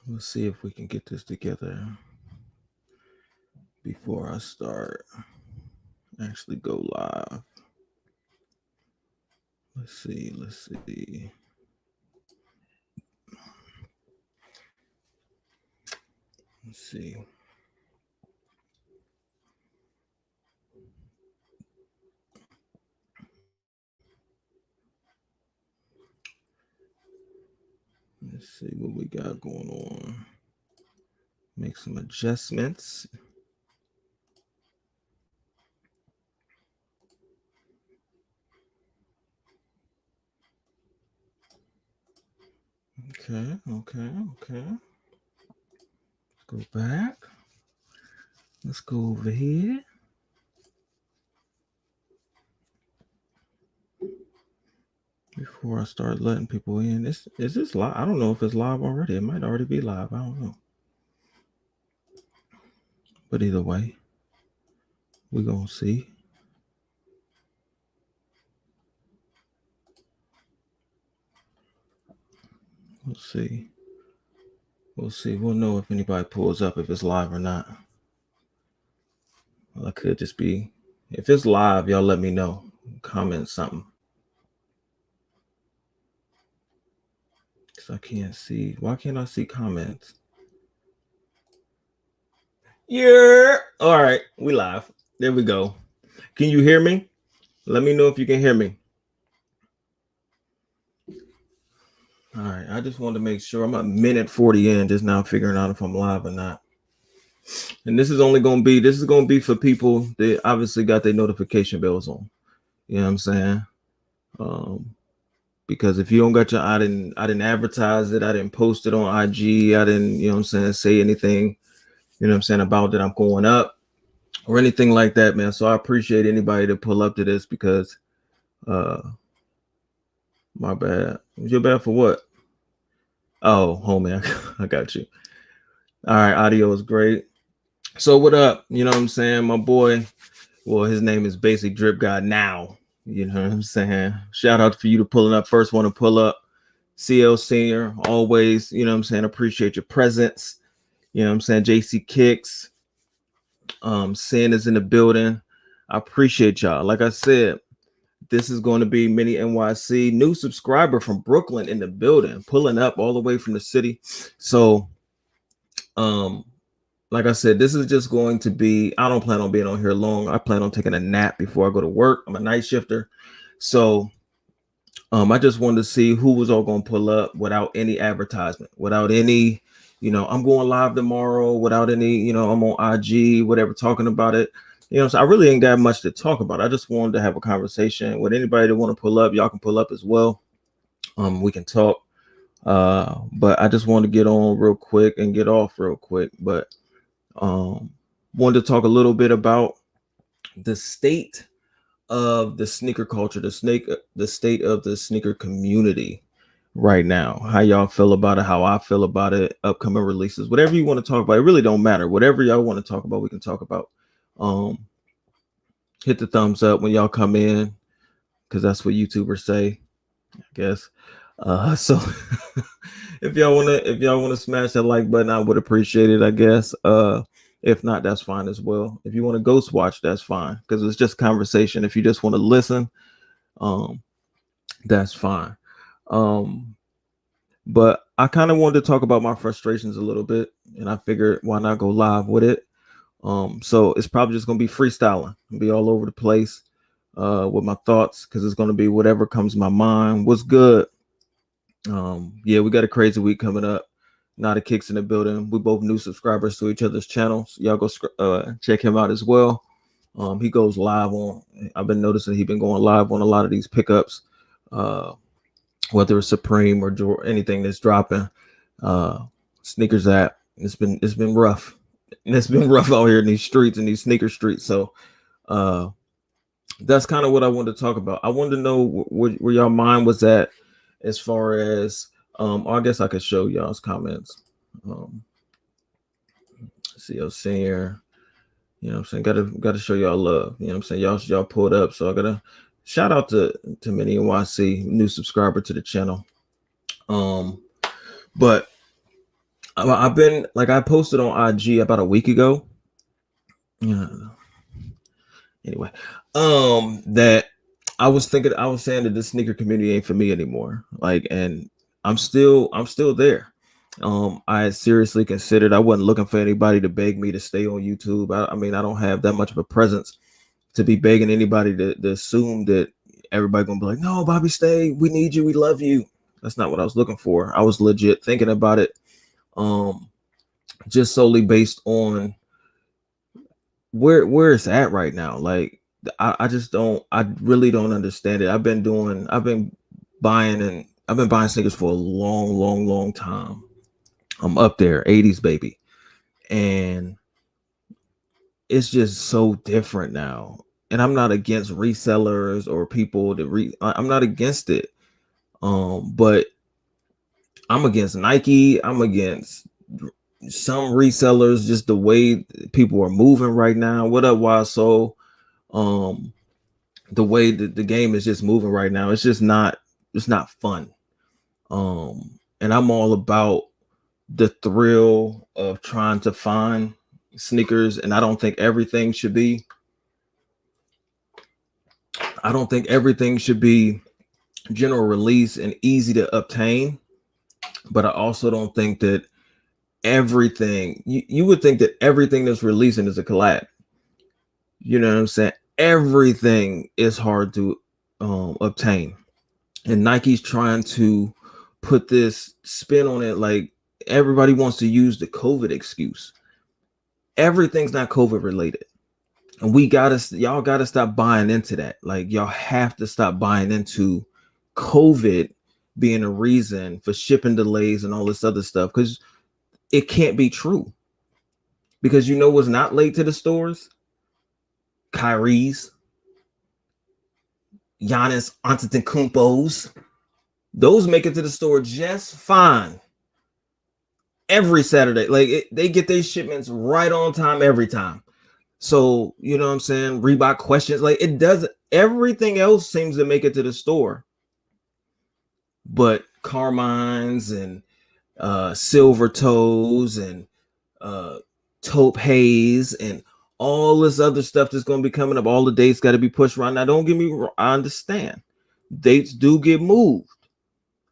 Let's see if we can get this together before I start actually go live. Let's see. Let's see. Let's see what we got going on. Make some adjustments. Okay. Let's go back. Let's go over here. Before I start letting people in, is this live? I don't know if it's live already. It might already be live. I don't know. But either way, we're going to see. We'll see. We'll know if anybody pulls up, if it's live or not. Well, it could just be. If it's live, y'all let me know. Comment something. Because I can't see. Why can't I see comments? Yeah. All right. We live. There we go. Can you hear me? Let me know if you can hear me. All right. I just wanted to make sure. I'm a minute 40 in, just now figuring out if I'm live or not. And this is going to be for people that obviously got their notification bells on. You know what I'm saying? Because if you don't got your, I didn't advertise it. I didn't post it on IG. I didn't, you know what I'm saying, say anything, you know what I'm saying, about that I'm going up or anything like that, man. So I appreciate anybody to pull up to this because, my bad. Your bad for what? Oh, homie, I got you. All right. Audio is great. So what up? You know what I'm saying? My boy, well, his name is basically Drip God now. You know what I'm saying? Shout out for you to pulling up. First one to pull up. CL Senior, always, you know what I'm saying? Appreciate your presence. You know what I'm saying? JC Kicks. Sin is in the building. I appreciate y'all. Like I said, this is going to be Mini NYC. New subscriber from Brooklyn in the building, pulling up all the way from the city. So, like I said, this is just going to be, I don't plan on being on here long. I plan on taking a nap before I go to work. I'm a night shifter. So I just wanted to see who was all going to pull up without any advertisement, without any, I'm going live tomorrow, without any, I'm on IG, whatever, talking about it. So I really ain't got much to talk about. I just wanted to have a conversation with anybody that want to pull up. Y'all can pull up as well. We can talk. But I just wanted to get on real quick and get off real quick. But wanted to talk a little bit about the state of the sneaker culture, the state of the sneaker community right now. How y'all feel about it, how I feel about it, upcoming releases, whatever you want to talk about. It really don't matter. Whatever y'all want to talk about, we can talk about. Hit the thumbs up when y'all come in, because that's what YouTubers say, I guess. So if y'all wanna smash that like button, I would appreciate it, I guess. If not, that's fine as well. If you want to ghost watch, that's fine, because it's just conversation. If you just want to listen, that's fine. But I kind of wanted to talk about my frustrations a little bit, and I figured why not go live with it. So it's probably just gonna be freestyling, be all over the place with my thoughts, because it's gonna be whatever comes to my mind. What's good? Yeah, we got a crazy week coming up. Not a Kicks in the building. We both new subscribers to each other's channels. Y'all go check him out as well. He goes live on. I've been noticing he's been going live on a lot of these pickups, whether it's Supreme or anything that's dropping. Sneakers app. It's been rough. And it's been rough out here in these streets, in these sneaker streets. So that's kind of what I wanted to talk about. I wanted to know where y'all mind was at as far as I guess I could show y'all's comments. CL Senior, you know what I'm saying? Gotta show y'all love. You know what I'm saying? Y'all pulled up. So I gotta shout out to Mini NYC, new subscriber to the channel. But I've been like I posted on IG about a week ago. Yeah. Anyway, that I was saying that the sneaker community ain't for me anymore. Like, and I'm still there. I had seriously considered. I wasn't looking for anybody to beg me to stay on YouTube. I mean, I don't have that much of a presence to be begging anybody to assume that everybody gonna be like, no, Bobby, stay. We need you. We love you. That's not what I was looking for. I was legit thinking about it, just solely based on where it's at right now. Like I just don't. I really don't understand it. I've been buying sneakers for a long time. I'm up there, 80s baby, and it's just so different now. And I'm not against resellers or people that I'm not against it. But I'm against Nike. I'm against some resellers, just the way people are moving right now. What up, Wild Soul? The way that the game is just moving right now, it's not fun. And I'm all about the thrill of trying to find sneakers, and I don't think everything should be general release and easy to obtain. But I also don't think that everything you would think that everything that's releasing is a collab. You know what I'm saying? Everything is hard to obtain, and Nike's trying to put this spin on it. Like everybody wants to use the COVID excuse. Everything's not COVID related, and y'all gotta stop buying into that. Like y'all have to stop buying into COVID being a reason for shipping delays and all this other stuff, because it can't be true. Because you know what's not late to the stores? Kyrie's, Giannis Antetokounmpo's. Those make it to the store just fine every Saturday. Like they get their shipments right on time every time. So, you know what I'm saying? Reebok questions. Like it does. Everything else seems to make it to the store. But Carmine's and Silver Toes and Taupe Haze and all this other stuff that's going to be coming up. All the dates got to be pushed around. Now, don't get me wrong. I understand. Dates do get moved.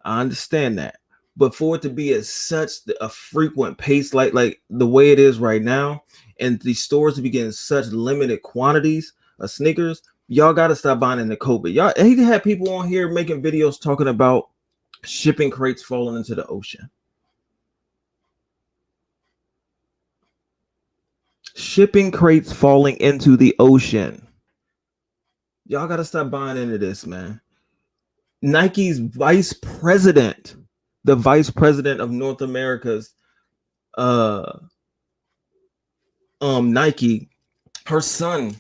I understand that. But for it to be at such a frequent pace, like the way it is right now, and the stores to be getting such limited quantities of sneakers, y'all got to stop buying into COVID. Y'all, he had people on here making videos talking about shipping crates falling into the ocean. Shipping crates falling into the ocean. Y'all got to stop buying into this, man. Nike's vice president, the vice president of North America's Nike, her son,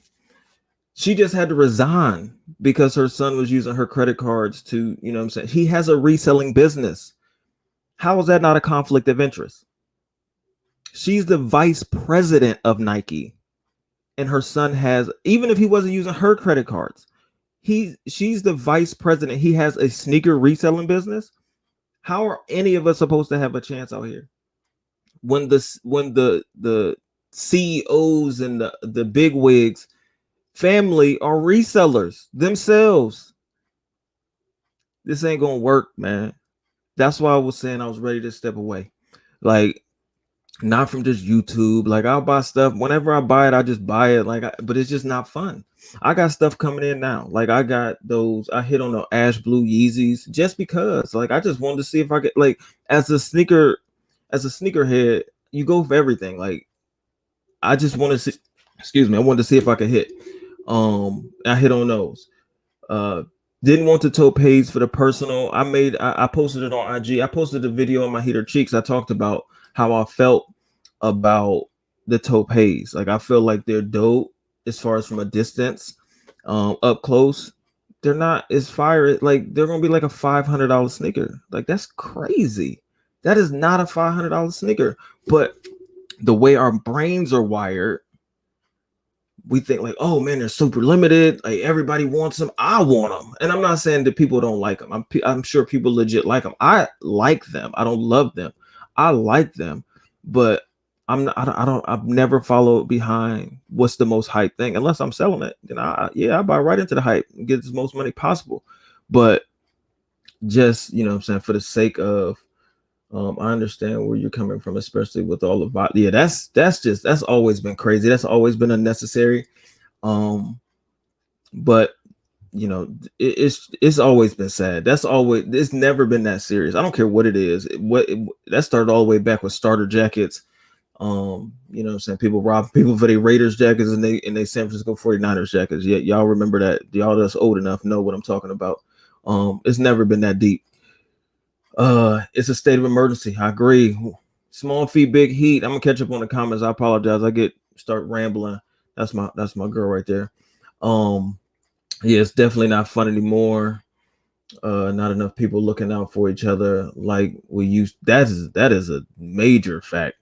she just had to resign because her son was using her credit cards to, you know what I'm saying? He has a reselling business. How is that not a conflict of interest? She's the vice president of Nike, and her son has, even if he wasn't using her credit cards, she's the vice president. He has a sneaker reselling business. How are any of us supposed to have a chance out here when the CEOs and the big wigs family are resellers themselves? This ain't gonna work, man. That's why I was saying I was ready to step away. Like, not from just YouTube. Like, I'll buy stuff whenever I buy it. I just buy it. But it's just not fun. I got stuff coming in now. Like, I got those. I hit on the ash blue Yeezys just because. Like, I just wanted to see if I could. Like, as a sneakerhead, you go for everything. Like, I just want to see. Excuse me. I wanted to see if I could hit. I hit on those. Didn't want to Taupe Haze for the personal. I posted it on IG. I posted a video on my Heater Cheeks. I talked about how I felt about the Taupe Haze. Like, I feel like they're dope as far as from a distance. Up close, they're not as fire. Like, they're gonna be like a $500 sneaker. Like, that's crazy. That is not a $500 sneaker. But the way our brains are wired, we think like, oh man, they're super limited. Like, everybody wants them. I want them. And I'm not saying that people don't like them. I'm sure people legit like them. I like them. I don't love them. I like them. but I've never followed behind what's the most hype thing unless I'm selling it. Then I buy right into the hype and get the most money possible. But just, you know what I'm saying, for the sake of, I understand where you're coming from, especially with all of yeah, that's always been crazy. That's always been unnecessary. But you know, it's always been sad. It's never been that serious. I don't care what it is. That started all the way back with starter jackets. You know what I'm saying? People rob people for their Raiders jackets and they San Francisco 49ers jackets. Yeah, y'all remember that. Y'all that's old enough know what I'm talking about. It's never been that deep. It's a state of emergency. I agree. Small feet, big heat. I'm gonna catch up on the comments. I apologize. Start rambling. That's my girl right there. Yeah, it's definitely not fun anymore. Not enough people looking out for each other like we used. That is a major fact.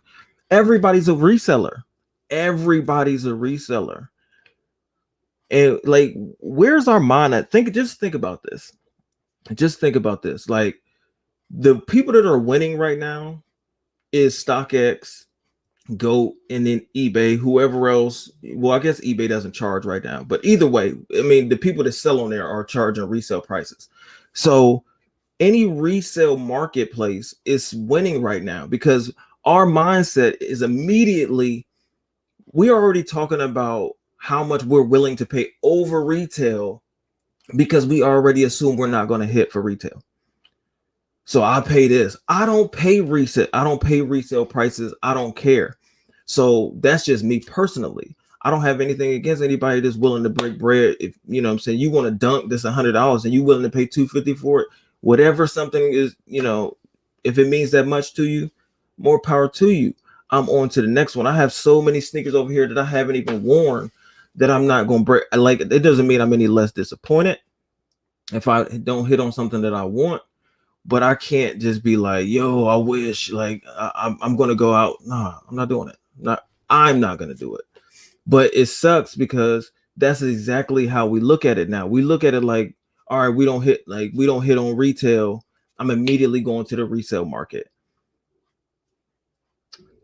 Everybody's a reseller. Everybody's a reseller. And like, where's our mind at? Just think about this. Just think about this. Like, the people that are winning right now is StockX, GOAT, and then eBay, whoever else. Well, I guess eBay doesn't charge right now, but either way, I mean, the people that sell on there are charging resale prices. So any resale marketplace is winning right now because our mindset is immediately, we're already talking about how much we're willing to pay over retail because we already assume we're not going to hit for retail. So I pay this. I don't pay resale prices. I don't care. So that's just me personally. I don't have anything against anybody that's willing to break bread. If you know what I'm saying, you want to dunk this $100 and you willing to pay $250 for it, whatever something is, you know, if it means that much to you, more power to you. I'm on to the next one. I have so many sneakers over here that I haven't even worn that I'm not going to break. Like, it doesn't mean I'm any less disappointed if I don't hit on something that I want. But I can't just be like, yo, I wish, like, I'm going to go out. Nah, I'm not doing it. I'm not going to do it. But it sucks because that's exactly how we look at it now. We look at it like, all right, we don't hit on retail. I'm immediately going to the resale market.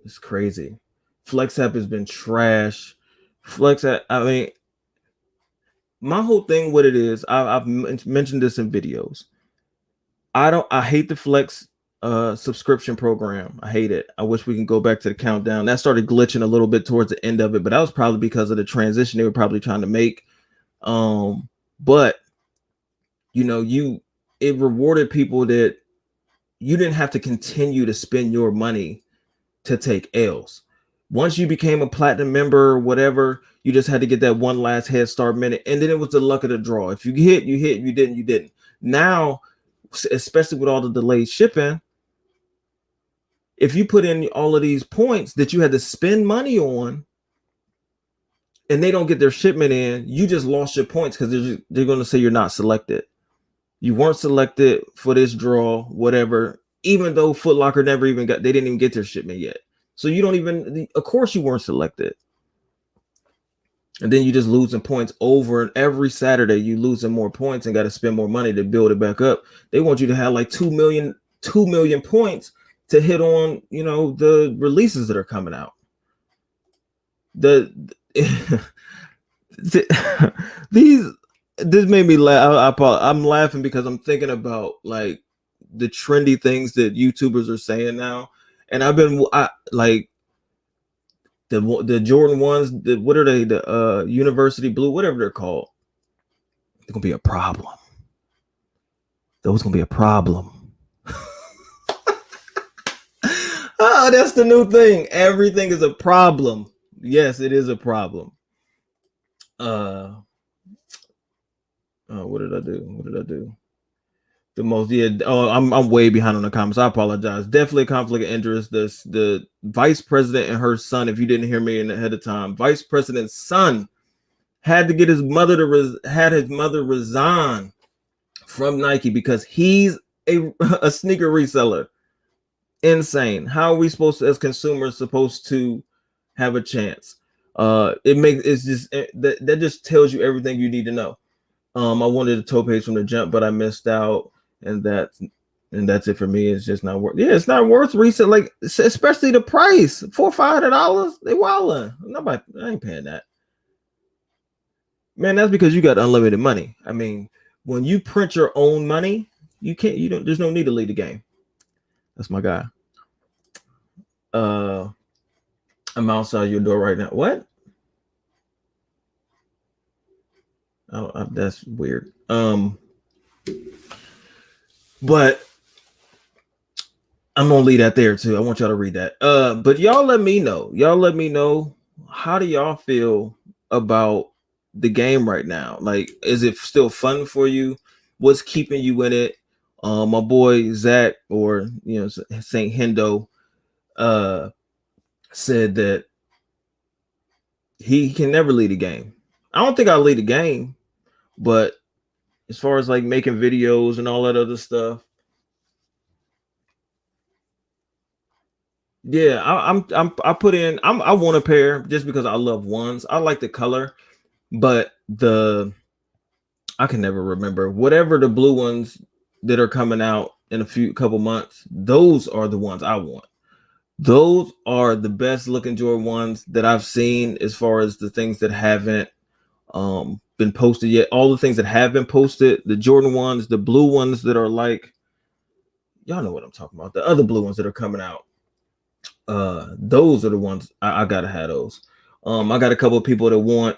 It's crazy. FlexApp has been trash. FlexApp, I mean, my whole thing, what it is, I've mentioned this in videos. I hate the Flex subscription program. I hate it. I wish we can go back to the countdown. That started glitching a little bit towards the end of it, but that was probably because of the transition they were probably trying to make. But you know, it rewarded people that you didn't have to continue to spend your money to take L's. Once you became a platinum member or whatever, you just had to get that one last head start minute, and then it was the luck of the draw. If you hit, you hit. If you didn't, you didn't. Now, especially with all the delayed shipping, if you put in all of these points that you had to spend money on and they don't get their shipment in, you just lost your points because they're going to say you're not selected. You weren't selected for this draw, whatever, even though Foot Locker they didn't even get their shipment yet. So you don't even, of course you weren't selected. And then you just losing points over, and every Saturday you losing more points and got to spend more money to build it back up. They want you to have like 2 million points to hit on, you know, the releases that are coming out. This made me laugh. I'm laughing because I'm thinking about like the trendy things that YouTubers are saying now, and like the Jordan ones. What are they? The University Blue, whatever they're called. They're gonna be a problem. Those gonna be a problem. Oh, that's the new thing. Everything is a problem. Yes, it is a problem. What did I do? The most, yeah. Oh, I'm way behind on the comments. I apologize. Definitely a conflict of interest. The vice president and her son. If you didn't hear me ahead of time, vice president's son had to get his mother resign from Nike because he's a sneaker reseller. Insane. How are we supposed to, as consumers, supposed to have a chance? That just tells you everything you need to know. I wanted a toe page from the jump, but I missed out, and that's And that's it for me. It's just not worth. Yeah, it's not worth resale. Like especially the price, $400-$500. They wildin'. Nobody, I ain't paying that. Man, that's because you got unlimited money. I mean, when you print your own money, you can't. You don't. There's no need to lead the game. That's my guy. I'm outside your door right now. What? Oh, that's weird. But I'm gonna leave that there too. I want y'all to read that. But y'all let me know. Y'all let me know, how do y'all feel about the game right now? Like, is it still fun for you? What's keeping you in it? My boy Zach, or Saint Hendo, said that he can never lead a game. I don't think I'll lead a game, but as far as like making videos and all that other stuff, yeah, I put in. I want a pair just because I love ones. I like the color, but I can never remember whatever the blue ones that are coming out in a couple months. Those are the ones I want. Those are the best looking Jordan ones that I've seen, as far as the things that haven't been posted yet. All the things that have been posted, the Jordan ones, the blue ones that are like, y'all know what I'm talking about. The other blue ones that are coming out. Those are the ones I gotta have those. I got a couple of people that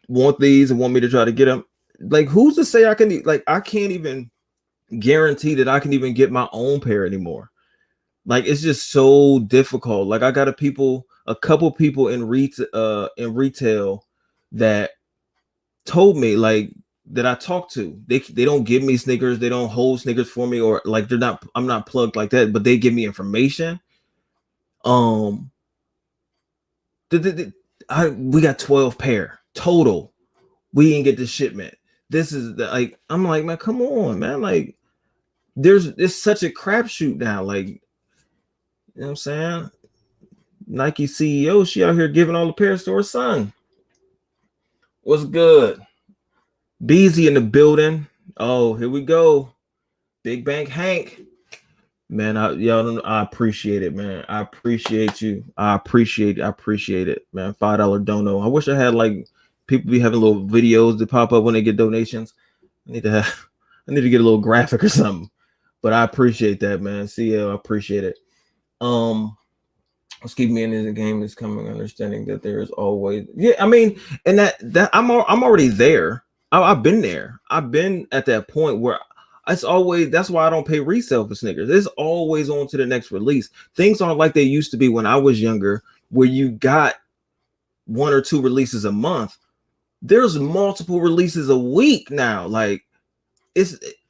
want these and want me to try to get them. Like, who's to say I can? Like, I can't even guarantee that I can even get my own pair anymore. Like, it's just so difficult. Like, I got a couple people in retail that told me, like, that I talked to. They don't give me sneakers. They don't hold sneakers for me, or like I'm not plugged like that, but they give me information. We got 12 pair total. We didn't get the shipment. This is like, I'm like, man, come on, man. Like, it's such a crapshoot now. Like, you know what I'm saying? Nike CEO, she out here giving all the pairs to her son. What's good? Beezy in the building. Oh, here we go. Big Bank Hank. Man, I appreciate it, man. I appreciate you. I appreciate it, man. $5 dono. I wish I had, like, people be having little videos that pop up when they get donations. I need to get a little graphic or something. But I appreciate that, man. CL, I appreciate it. What's keeping me in the game is coming understanding that there is always, I mean, and that I'm already there. I've been there. I've been at that point where it's always, that's why I don't pay resale for sneakers. It's always on to the next release. Things aren't like they used to be when I was younger, where you got 1 or 2 releases a month. There's multiple releases a week now. Like,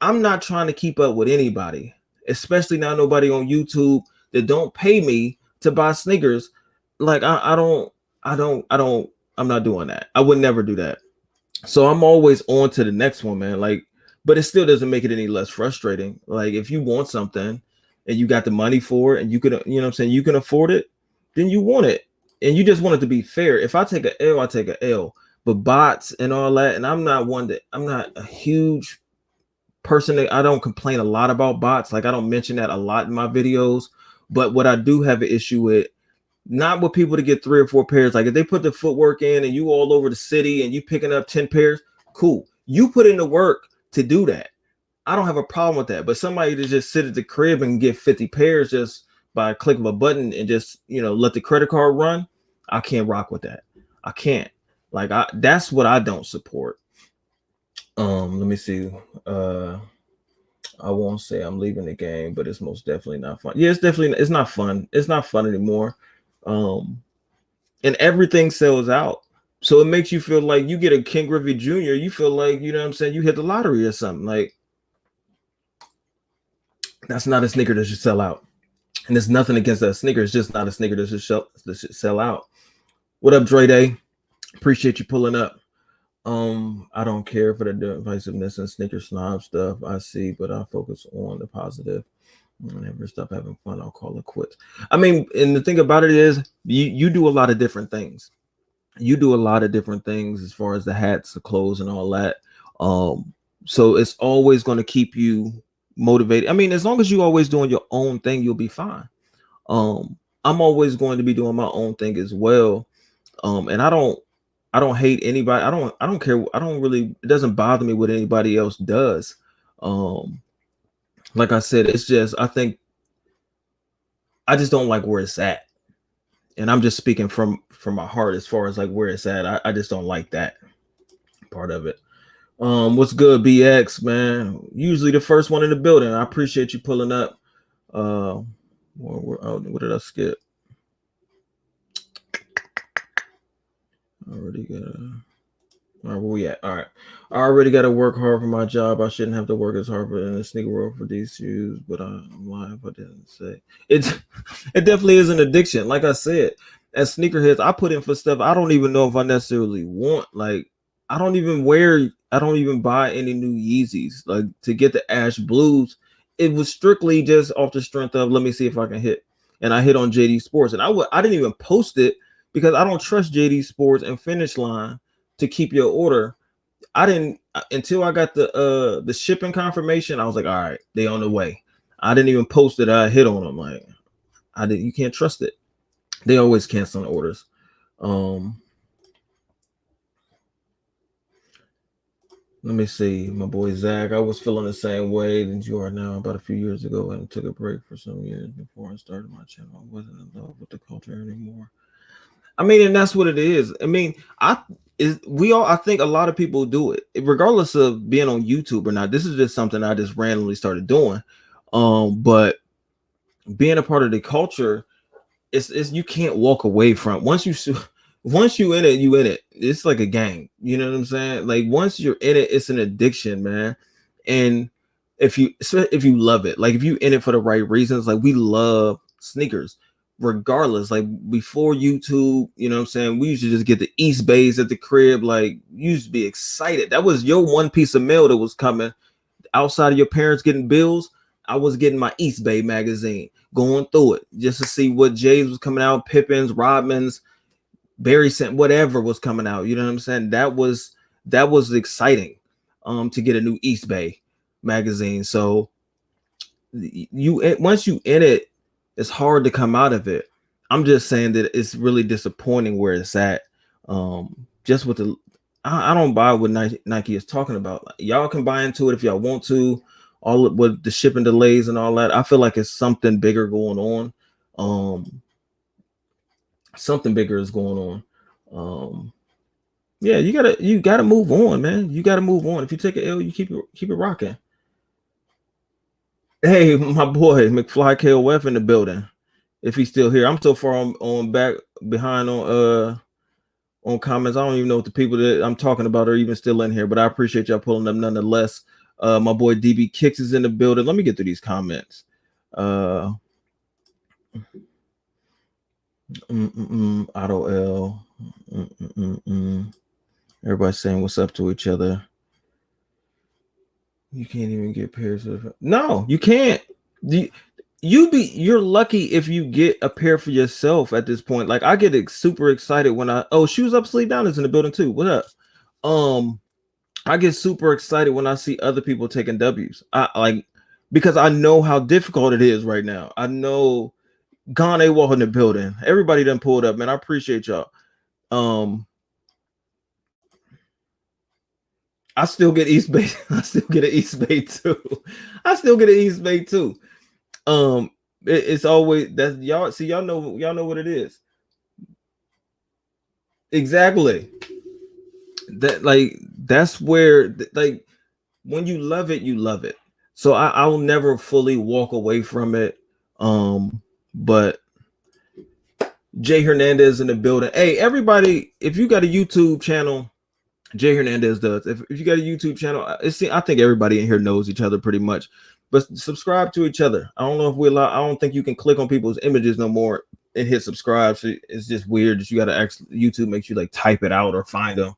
I'm not trying to keep up with anybody, especially now nobody on YouTube that don't pay me to buy sneakers. Like, I'm not doing that. I would never do that. So I'm always on to the next one, man. Like, but it still doesn't make it any less frustrating. Like, if you want something and you got the money for it and you could, you know what I'm saying, you can afford it, then you want it. And you just want it to be fair. If I take an L, I take an L. But bots and all that, and I'm not a huge person. I don't complain a lot about bots. Like, I don't mention that a lot in my videos. But what I do have an issue with, not with people to get 3 or 4 pairs. Like, if they put the footwork in and you all over the city and you picking up 10 pairs, cool. You put in the work to do that. I don't have a problem with that. But somebody to just sit at the crib and get 50 pairs just by a click of a button and just, let the credit card run, I can't rock with that. I can't. Like, that's what I don't support. Let me see. I won't say I'm leaving the game, but it's most definitely not fun. Yeah, it's not fun. It's not fun anymore. And everything sells out. So it makes you feel like you get a King Griffey Jr., you feel like, you know what I'm saying, you hit the lottery or something. Like, that's not a sneaker that should sell out. And there's nothing against that sneaker. It's just not a sneaker that should sell out. What up, Dre Day? Appreciate you pulling up. I don't care for the divisiveness and sneaker snob stuff I see, but I focus on the positive. Whenever stop having fun, I'll call it quits. I mean, and the thing about it is, you do a lot of different things. You do a lot of different things as far as the hats, the clothes, and all that. So it's always going to keep you motivated. I mean, as long as you always doing your own thing, you'll be fine. I'm always going to be doing my own thing as well. And I don't hate anybody. I don't care. I don't really, it doesn't bother me what anybody else does. Um, like I said, it's just, I think I just don't like where it's at. And I'm just speaking from my heart as far as like where it's at. I just don't like that part of it. What's good, BX, man? Usually the first one in the building. I appreciate you pulling up. What did I skip? I already got all right, where we at? All right. I already got to work hard for my job. I shouldn't have to work as hard in the sneaker world for these shoes, but I'm lying if I didn't say it. It definitely is an addiction. Like I said, as sneakerheads, I put in for stuff I don't even know if I necessarily want. Like, I don't even buy any new Yeezys. Like, to get the Ash Blues, it was strictly just off the strength of, let me see if I can hit. And I hit on JD Sports, and I didn't even post it because I don't trust JD Sports and Finish Line to keep your order. I didn't until I got the shipping confirmation. I was like, all right, they on the way. I didn't even post it. I hit on them. Like, you can't trust it. They always cancel orders. Let me see, my boy Zach. I was feeling the same way that you are now. About a few years ago, and took a break for some years before I started my channel. I wasn't in love with the culture anymore. I mean, and that's what it is. I mean, I think a lot of people do it, regardless of being on YouTube or not. This is just something I just randomly started doing. But being a part of the culture, it's you can't walk away from. Once you in it, you in it. It's like a gang. You know what I'm saying? Like, once you're in it, it's an addiction, man. And if you love it, like if you in it for the right reasons, like we love sneakers regardless. Like, before YouTube, you know what I'm saying, we used to just get the East Bays at the crib. Like, you used to be excited. That was your one piece of mail that was coming outside of your parents getting bills. I was getting my East Bay magazine, going through it just to see what Jays was coming out, Pippins, Rodmans, Barry sent, whatever was coming out. You know what I'm saying? That was exciting to get a new East Bay magazine. So once you in it, it's hard to come out of it. I'm just saying that it's really disappointing where it's at. Just with I don't buy what Nike is talking about. Y'all can buy into it if y'all want to. All with the shipping delays and all that, I feel like it's something bigger going on. Something bigger is going on. Yeah, you gotta move on, man. You gotta move on. If you take an L, you keep it rocking. Hey, my boy McFly KOF in the building. If he's still here, I'm so far on back behind on comments. I don't even know if the people that I'm talking about are even still in here, but I appreciate y'all pulling them nonetheless. My boy DB Kicks is in the building. Let me get through these comments. Auto L. Everybody's saying what's up to each other. You can't even get pairs of. No, you can't. You're lucky if you get a pair for yourself at this point. Like, I get super excited when Shoes Up Sleep Down is in the building too. What up? I get super excited when I see other people taking W's. Because I know how difficult it is right now. I know Gone AWOL in the building. Everybody done pulled up, man. I appreciate y'all. I still get East Bay. I still get an East Bay too. It's always that y'all see. Y'all know what it is. Exactly. That's where, like, when you love it, you love it. So I will never fully walk away from it. But Jay Hernandez in the building. Hey, everybody, if you got a YouTube channel, Jay Hernandez does. If you got a YouTube channel, I think everybody in here knows each other pretty much. But subscribe to each other. I don't know if I don't think you can click on people's images no more and hit subscribe. So it's just weird that you got to actually, YouTube makes you like type it out or find them.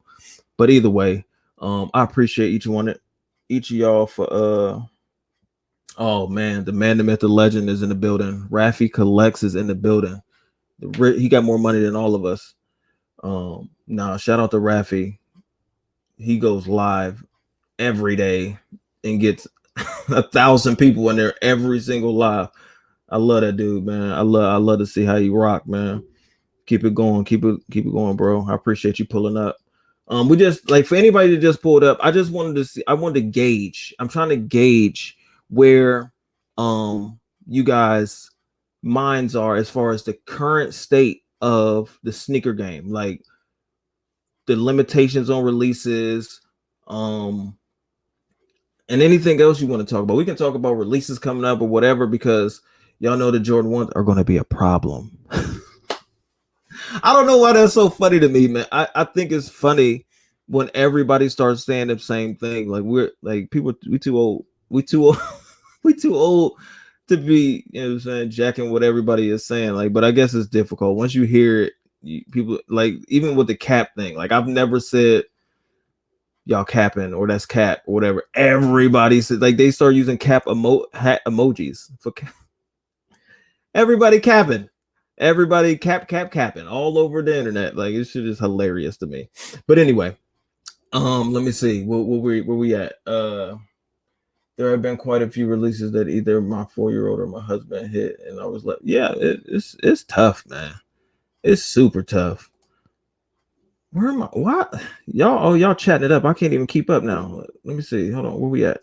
But either way, I appreciate each of y'all for oh man, the man, the myth, the legend is in the building. Rafi Collects is in the building. He got more money than all of us. Shout out to Rafi. He goes live every day and gets 1,000 people in there every single live. I love that dude, man. I love to see how you rock, man. Keep it going, keep it going, bro. I appreciate you pulling up. We just like for anybody that just pulled up, I just wanted to see, I wanted to gauge. I'm trying to gauge where you guys minds are as far as the current state of the sneaker game, like the limitations on releases, and anything else you want to talk about. We can talk about releases coming up or whatever, because y'all know the Jordan 1s are going to be a problem. I don't know why that's so funny to me, man. I think it's funny when everybody starts saying the same thing. Like we're like people, we too old. We too old. We too old to be, you know what I'm saying, jacking what everybody is saying. Like, but I guess it's difficult. Once you hear it, people like even with the cap thing, like I've never said y'all capping or that's cap or whatever. Everybody said like they start using cap hat emojis for cap. Everybody capping. Everybody capping all over the internet. Like it's shit is hilarious to me. But anyway, let me see. Where we at? There have been quite a few releases that either my 4-year-old or my husband hit, and I was like, yeah, it's tough, man. It's super tough. Where am I? What? Y'all chatting it up. I can't even keep up now. Let me see. Hold on. Where we at?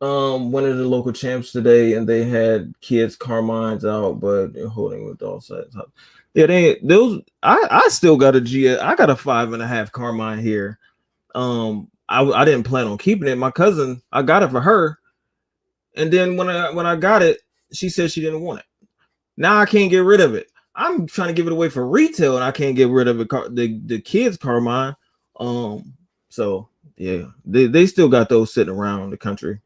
One of the local champs today, and they had kids Carmine's out, but they're holding with all sides. Yeah, I still got a G. I got a 5.5 Carmine here. I didn't plan on keeping it. My cousin, I got it for her, and then when I got it, she said she didn't want it. Now I can't get rid of it. I'm trying to give it away for retail, and I can't get rid of it. The kids Carmine. So yeah, they still got those sitting around the country.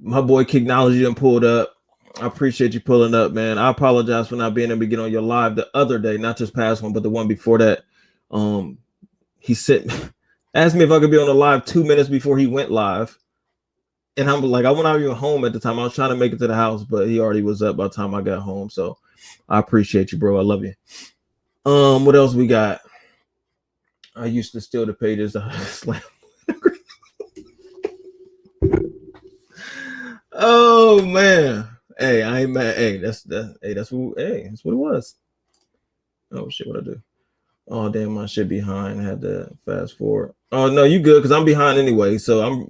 My boy Kicknology done pulled up. I appreciate you pulling up, man. I apologize for not being able to get on your live the other day, not just past one, but the one before that. He asked me if I could be on the live 2 minutes before he went live. And I'm like, I went out even home at the time. I was trying to make it to the house, but he already was up by the time I got home. So I appreciate you, bro. I love you. What else we got? I used to steal the pages. Oh man. Hey, I ain't mad. Hey, that's what it was. Oh shit, what I do? Oh damn, my shit behind. I had to fast forward. Oh no, you good, because I'm behind anyway. So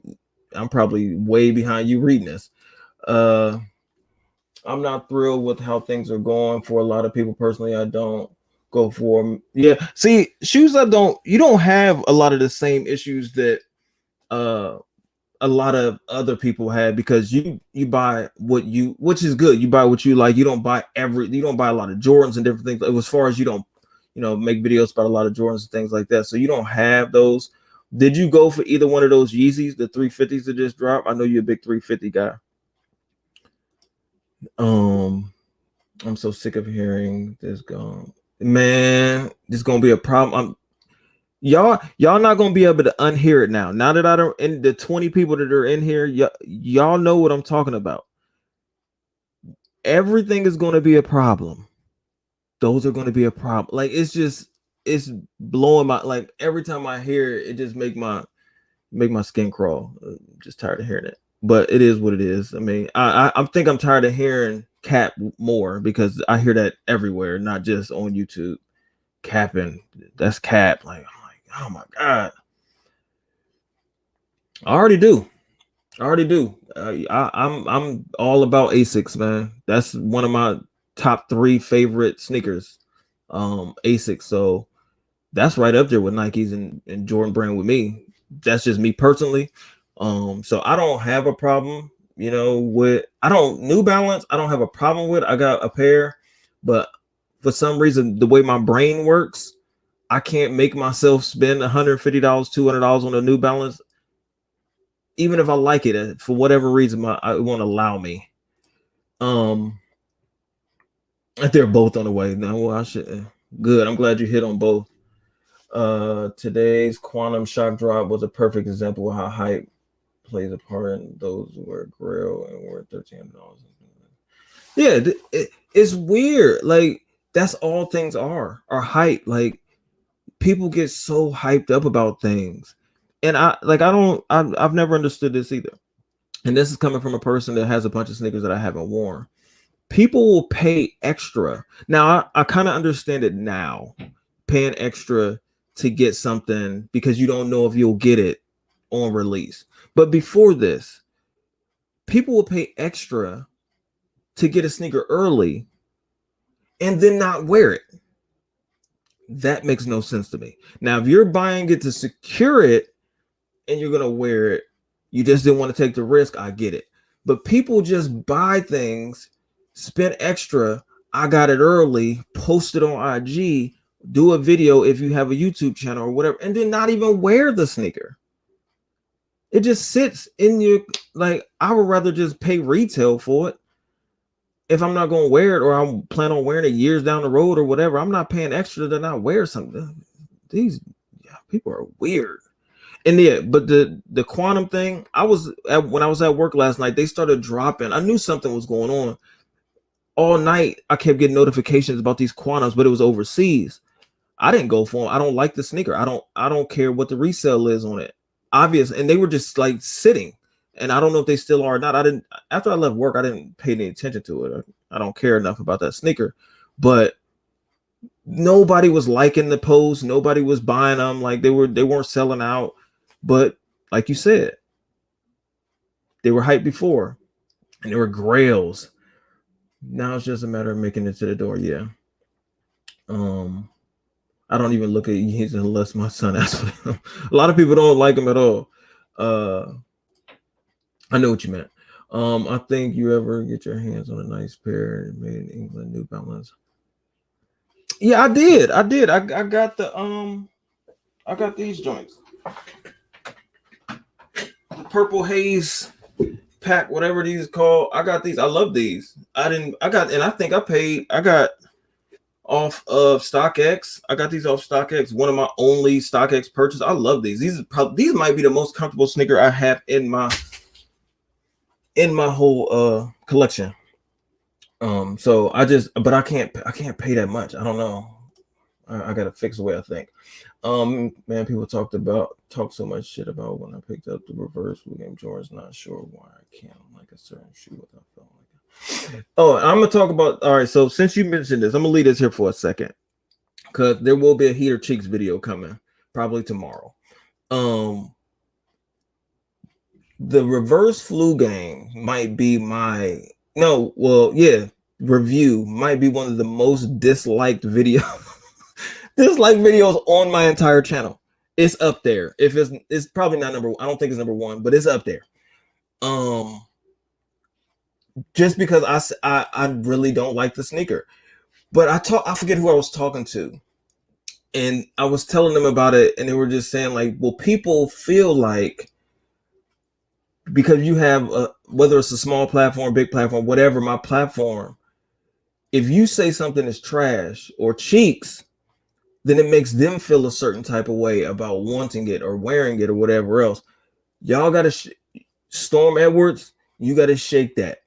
I'm probably way behind you reading this. I'm not thrilled with how things are going for a lot of people. Personally, I don't go for them. Yeah. See, shoes you don't have a lot of the same issues that a lot of other people had, because you buy which is good. You buy what you like. You don't buy a lot of Jordans and different things. As far as you don't, make videos about a lot of Jordans and things like that. So you don't have those. Did you go for either one of those Yeezys, the 350s that just dropped? I know you're a big 350 guy. I'm so sick of hearing this gone. Man, this is gonna be a problem. Y'all not gonna be able to unhear it now. Now that I don't, in the 20 people that are in here, y'all know what I'm talking about. Everything is gonna be a problem. Those are gonna be a problem. Like it's blowing my, like every time I hear it, it just make my skin crawl. I'm just tired of hearing it. But it is what it is. I mean, I think I'm tired of hearing cap more, because I hear that everywhere, not just on YouTube. Capping, that's cap. Like, I'm like, oh my god, I already do. I'm all about Asics, man. That's one of my top 3 favorite sneakers. Asics. So that's right up there with Nikes and Jordan Brand with me. That's just me personally. So I don't have a problem, with New Balance, I don't have a problem with. I got a pair, but for some reason, the way my brain works, I can't make myself spend $150, $200 on a New Balance, even if I like it. For whatever reason, it won't allow me. They're both on the way now. Well, I should. Good. I'm glad you hit on both. Today's Quantum Shock drop was a perfect example of how hype plays a part in those who wear Grail and worth $1,300. Yeah, it's weird. Like, that's all things are hype. Like, people get so hyped up about things, And I've never understood this either. And this is coming from a person that has a bunch of sneakers that I haven't worn. People will pay extra. Now, I kind of understand it now, paying extra to get something because you don't know if you'll get it on release. But before this, people will pay extra to get a sneaker early and then not wear it. That makes no sense to me. Now, if you're buying it to secure it and you're going to wear it, you just didn't want to take the risk, I get it. But people just buy things, spend extra, I got it early, post it on IG, do a video if you have a YouTube channel or whatever, and then not even wear the sneaker. It just sits in your, like, I would rather just pay retail for it. If I'm not going to wear it, or I'm planning on wearing it years down the road or whatever, I'm not paying extra to not wear something. These people are weird. And yeah, but the quantum thing, when I was at work last night, they started dropping. I knew something was going on. All night, I kept getting notifications about these quantums, but it was overseas. I didn't go for them. I don't like the sneaker. I don't care what the resale is on it. Obvious, and they were just like sitting. And I don't know if they still are or not. After I left work, I didn't pay any attention to it. I don't care enough about that sneaker. But nobody was liking the post. Nobody was buying them. Like they weren't selling out. But like you said, they were hyped before, and they were grails. Now it's just a matter of making it to the door. Yeah. I don't even look at Yeezys unless my son asks for them. A lot of people don't like them at all. I know what you meant. I think you ever get your hands on a nice pair made in England, New Balance. Yeah, I did. I got I got these joints. The Purple Haze pack, whatever these called. I got these. I love these. I think I got off of StockX. I got these off StockX. One of my only StockX purchases. I love these. These might be the most comfortable sneaker I have in my whole collection. So but I can't pay that much. I don't know. I gotta fix the way I think. Man, people talk so much shit about when I picked up the reverse game. Jordan's not sure why I can't like a certain shoe without feeling like it. Oh, I'm gonna talk about. All right, so since you mentioned this, I'm gonna leave this here for a second because there will be a Heater Cheeks video coming probably tomorrow. The reverse flu game might be review might be one of the most disliked videos on my entire channel. It's up there. If it's probably not number one. I don't think it's number one, but it's up there. Just because I really don't like the sneaker. But I forget who I was talking to. And I was telling them about it, and they were just saying, like, well, people feel like because you have whether it's a small platform, big platform, whatever, my platform, if you say something is trash or cheeks, then it makes them feel a certain type of way about wanting it or wearing it or whatever else. Y'all got to Storm Edwards, you got to shake that.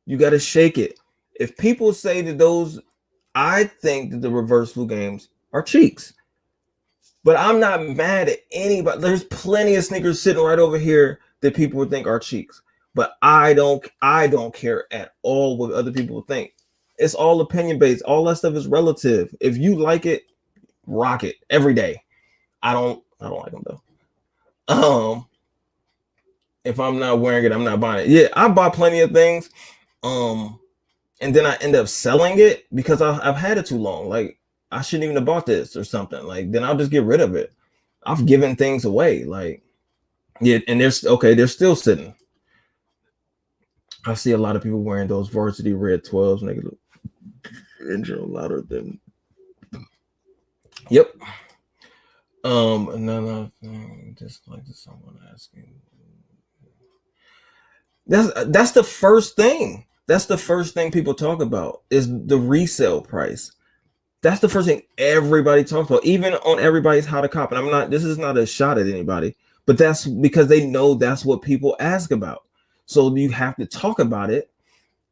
You got to shake it. If people say that those, I think that the reverse flu games are cheeks. But I'm not mad at anybody. There's plenty of sneakers sitting right over here that people would think are cheeks. But I don't care at all what other people think. It's all opinion based. All that stuff is relative. If you like it, rock it every day. I don't like them though. If I'm not wearing it, I'm not buying it. Yeah, I buy plenty of things. And then I end up selling it because I've had it too long. Like, I shouldn't even have bought this or something. Like, then I'll just get rid of it. I've given things away. Like, yeah, and they're still sitting. I see a lot of people wearing those Varsity Red 12s, and they look engine louder than. Yep. Another thing, just like someone asking. That's the first thing. That's the first thing people talk about is the resale price. That's the first thing everybody talks about, even on everybody's How to Cop. And this is not a shot at anybody, but that's because they know that's what people ask about. So you have to talk about it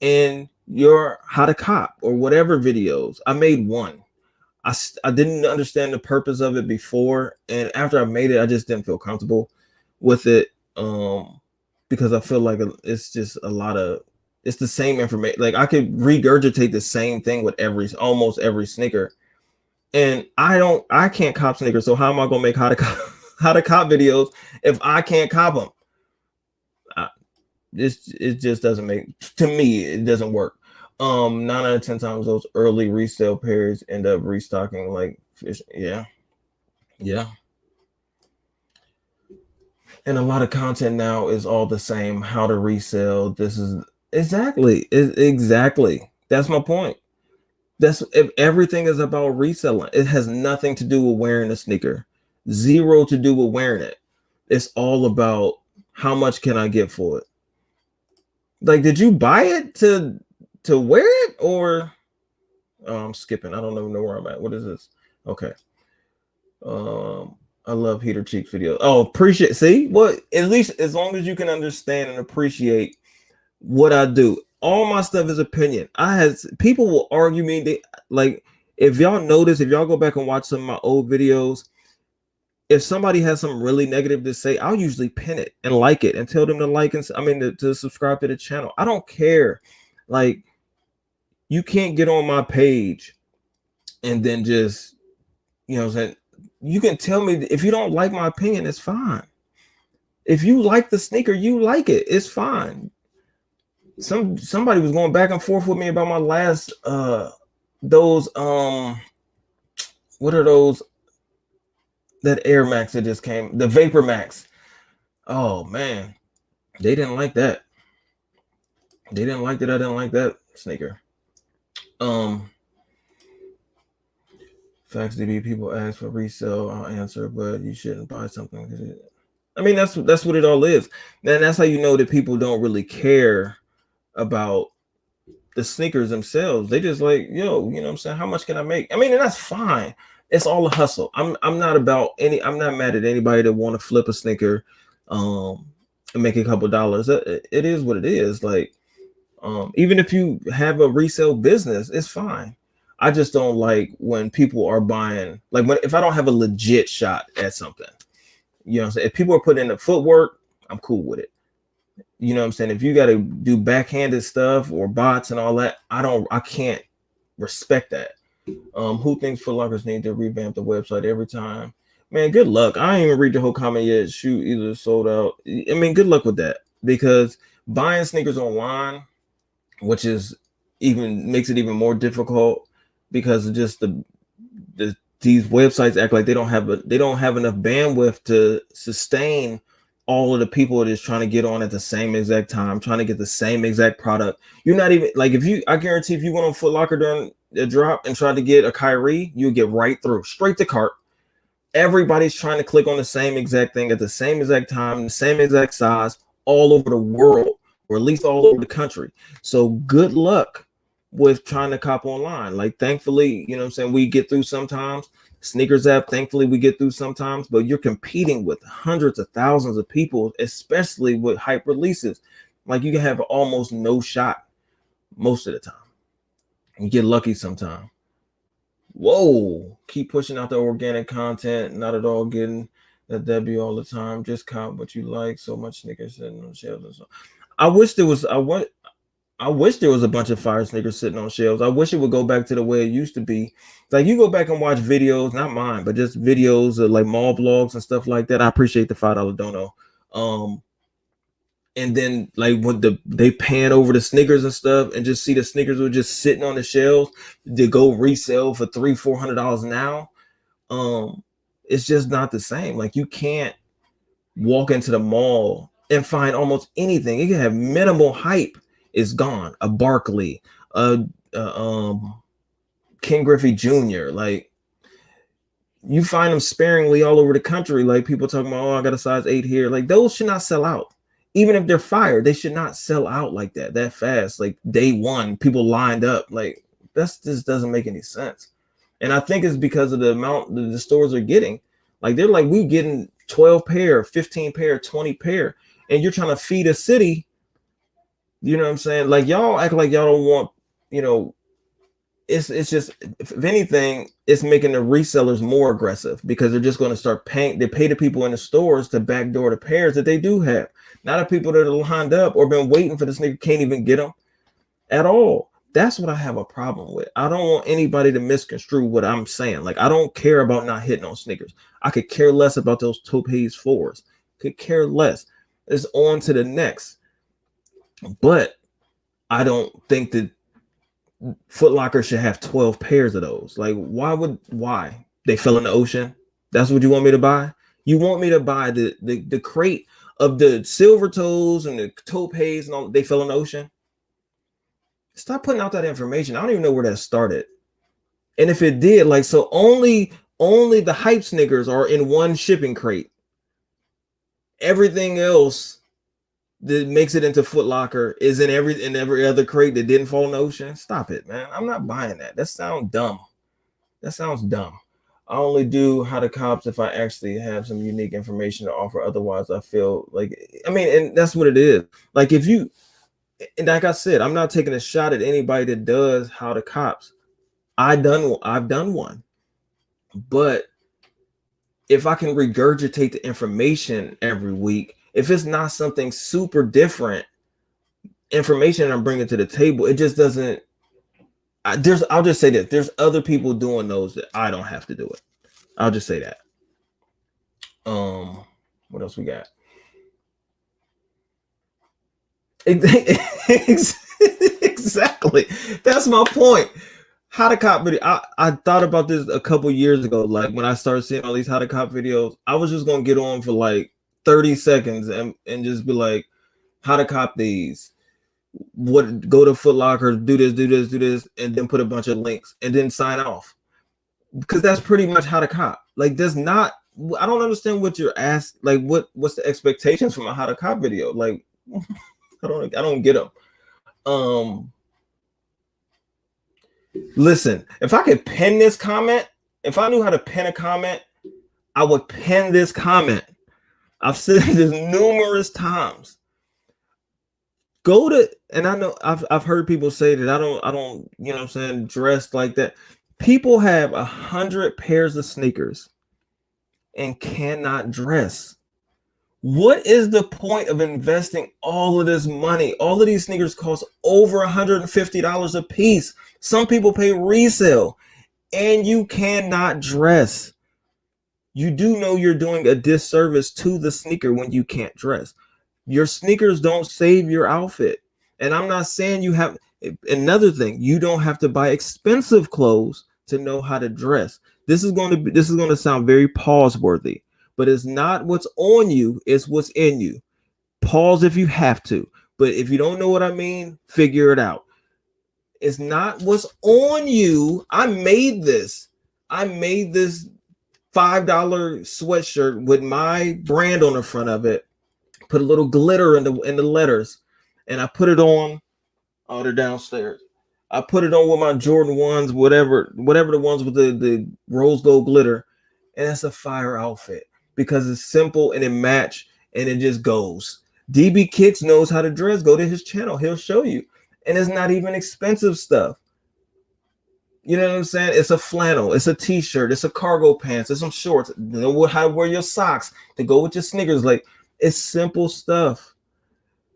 in your How to Cop or whatever videos. I made one. I didn't understand the purpose of it before, and after I made it, I just didn't feel comfortable with it. Because I feel like it's just a lot of it's the same information. Like I could regurgitate the same thing with almost every sneaker, and I can't cop sneakers. So how am I gonna make how to cop, how to cop videos if I can't cop them? It just doesn't make, to me, it doesn't work. 9 out of 10 times those early resale pairs end up restocking like fish. Yeah. And a lot of content now is all the same. How to resell. This is exactly. That's my point. That's if everything is about reselling. It has nothing to do with wearing a sneaker. Zero to do with wearing it. It's all about how much can I get for it. Like, did you buy it to wear it, or I'm skipping. I don't even know where I'm at. What is this? Okay. I love Heater Cheeks video. Oh, appreciate. See what? At least as long as you can understand and appreciate what I do. All my stuff is opinion. People will argue me. Like, if y'all notice, if y'all go back and watch some of my old videos, if somebody has something really negative to say, I'll usually pin it and like it and tell them to like to subscribe to the channel. I don't care. Like, you can't get on my page and then just, you know what I'm saying? You can tell me if you don't like my opinion, it's fine. If you like the sneaker, you like it, it's fine. Somebody was going back and forth with me about my last those what are those, that Air Max that just came, the Vapor Max. Oh man, they didn't like that. They didn't like that. I didn't like that sneaker. Facts DB, people ask for resale, I'll answer, but you shouldn't buy something. I mean, that's what it all is. And that's how you know that people don't really care about the sneakers themselves. They just like, yo, you know what I'm saying? How much can I make? I mean, and that's fine. It's all a hustle. I'm not mad at anybody that want to flip a sneaker and make a couple dollars. It is what it is. Like, even if you have a resale business, it's fine. I just don't like when people are buying, like if I don't have a legit shot at something, you know what I'm saying? If people are putting in the footwork, I'm cool with it. You know what I'm saying? If you got to do backhanded stuff or bots and all that, I can't respect that. Who thinks Foot Lockers need to revamp the website every time? Man, good luck. I ain't even read the whole comment yet. Shoot, either sold out. I mean, good luck with that, because buying sneakers online, which is makes it even more difficult, because of just these websites act like they don't have enough bandwidth to sustain all of the people that is trying to get on at the same exact time, trying to get the same exact product. You're not even like, I guarantee if you went on Foot Locker during the drop and tried to get a Kyrie, you'll get right through, straight to cart. Everybody's trying to click on the same exact thing at the same exact time, the same exact size, all over the world, or at least all over the country. So good luck with trying to cop online. Like, thankfully, you know what I'm saying, we get through sometimes. Sneakers app, thankfully we get through sometimes, but you're competing with hundreds of thousands of people, especially with hype releases. Like, you can have almost no shot most of the time. You get lucky sometime. Whoa, keep pushing out the organic content, not at all getting that W all the time. Just cop what you like. So much sneakers sitting on shelves and so. I wish there was a bunch of fire sneakers sitting on shelves. I wish it would go back to the way it used to be. Like, you go back and watch videos, not mine, but just videos of like mall vlogs and stuff like that. I appreciate the $5 dono. And then like when they pan over the sneakers and stuff and just see the sneakers were just sitting on the shelves to go resell for $300-$400 now. It's just not the same. Like, you can't walk into the mall and find almost anything. You can have minimal hype. Is gone. A Barkley, King Griffey Jr. Like, you find them sparingly all over the country. Like, people talking about, oh, I got a size 8 here. Like, those should not sell out. Even if they're fired, they should not sell out like that fast. Like, day one, people lined up. Like, just doesn't make any sense. And I think it's because of the amount that the stores are getting. Like, they're like, we getting 12 pair, 15 pair, 20 pair, and you're trying to feed a city. You know what I'm saying? Like, y'all act like y'all don't want, you know, it's just, if anything, it's making the resellers more aggressive because they're just going to start paying. They pay the people in the stores to backdoor the pairs that they do have. Not the people that are lined up or been waiting for the sneaker can't even get them at all. That's what I have a problem with. I don't want anybody to misconstrue what I'm saying. Like, I don't care about not hitting on sneakers. I could care less about those Topaz 4s. Could care less. It's on to the next. But I don't think that Foot Locker should have 12 pairs of those. Like, why? They fell in the ocean? That's what you want me to buy? You want me to buy the crate of the silver toes and the Topaz and all, they fell in the ocean? Stop putting out that information. I don't even know where that started. And if it did, like, so only the hype sneakers are in one shipping crate. Everything else that makes it into Foot Locker is in every other crate that didn't fall in the ocean. Stop it, man. I'm not buying that. That sounds dumb. That sounds dumb. I only do How to Cops if I actually have some unique information to offer. Otherwise, I feel like, I mean, and that's what it is. Like, if you, and like I said, I'm not taking a shot at anybody that does How to Cops. I've done one. But if I can regurgitate the information every week, if it's not something super different information I'm bringing to the table, it just doesn't. I'll just say this: there's other people doing those that I don't have to do it. I'll just say that. What else we got? Exactly. That's my point. How to Cop video. I thought about this a couple years ago. Like, when I started seeing all these How to Cop videos, I was just gonna get on for like 30 seconds and just be like, how to cop these. What, go to Foot Locker, do this, and then put a bunch of links and then sign off. Because that's pretty much How to Cop. Like, there's not, I don't understand what you're asked. Like, what's the expectations from a How to Cop video? Like, I don't get them. Listen, if I could pin this comment, if I knew how to pin a comment, I would pin this comment. I've said this numerous times. Go to, and I know I've heard people say that I don't, you know what I'm saying, dress like that. People have 100 pairs of sneakers and cannot dress. What is the point of investing all of this money? All of these sneakers cost over $150 a piece. Some people pay resale, and you cannot dress. You do know you're doing a disservice to the sneaker when you can't dress. Your sneakers don't save your outfit. And I'm not saying you have, another thing, you don't have to buy expensive clothes to know how to dress. This is going to sound very pause worthy, but it's not what's on you, it's what's in you. Pause if you have to, but if you don't know what I mean, figure it out. It's not what's on you. I made this $5 sweatshirt with my brand on the front of it. Put a little glitter in the letters, and I put it on. Oh, they're downstairs. I put it on with my Jordan 1s, whatever the ones with the rose gold glitter, and it's a fire outfit because it's simple and it match and it just goes. DB Kicks knows how to dress. Go to his channel, he'll show you, and it's not even expensive stuff. You know what I'm saying? It's a flannel, it's a t-shirt, it's a cargo pants, it's some shorts. You know how to wear your socks to go with your sneakers. Like, it's simple stuff.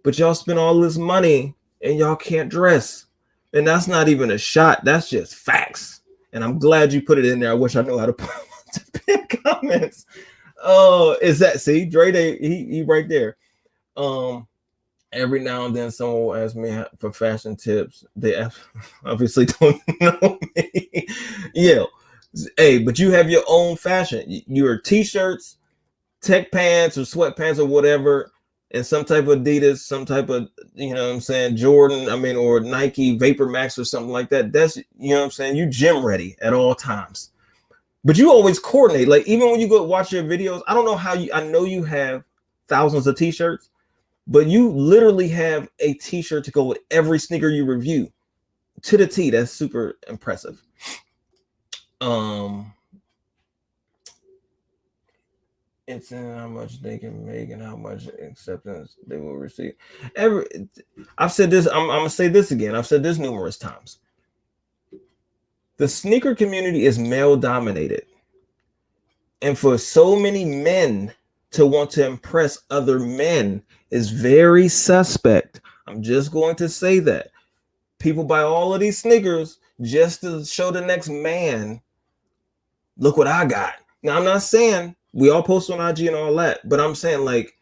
But y'all spend all this money and y'all can't dress. And that's not even a shot. That's just facts. And I'm glad you put it in there. I wish I knew how to pin comments. Oh, is that, see, Dre Day, he right there. Every now and then someone will ask me for fashion tips. They obviously don't know me. Yeah. Hey, but you have your own fashion. Your t-shirts, tech pants or sweatpants or whatever, and some type of Adidas, some type of, you know what I'm saying, Jordan, I mean, or Nike Vapor Max or something like that. That's, you know what I'm saying, you gym ready at all times. But you always coordinate. Like, even when you go watch your videos, I don't know how I know you have thousands of t-shirts, but you literally have a t-shirt to go with every sneaker you review to the T. That's super impressive. It's in how much they can make and how much acceptance they will receive. I've said this, I'm gonna say this again. I've said this numerous times. The sneaker community is male dominated. And for so many men to want to impress other men is very suspect. I'm just going to say that. People buy all of these sneakers just to show the next man, look what I got. Now, I'm not saying we all post on IG and all that, but I'm saying, like,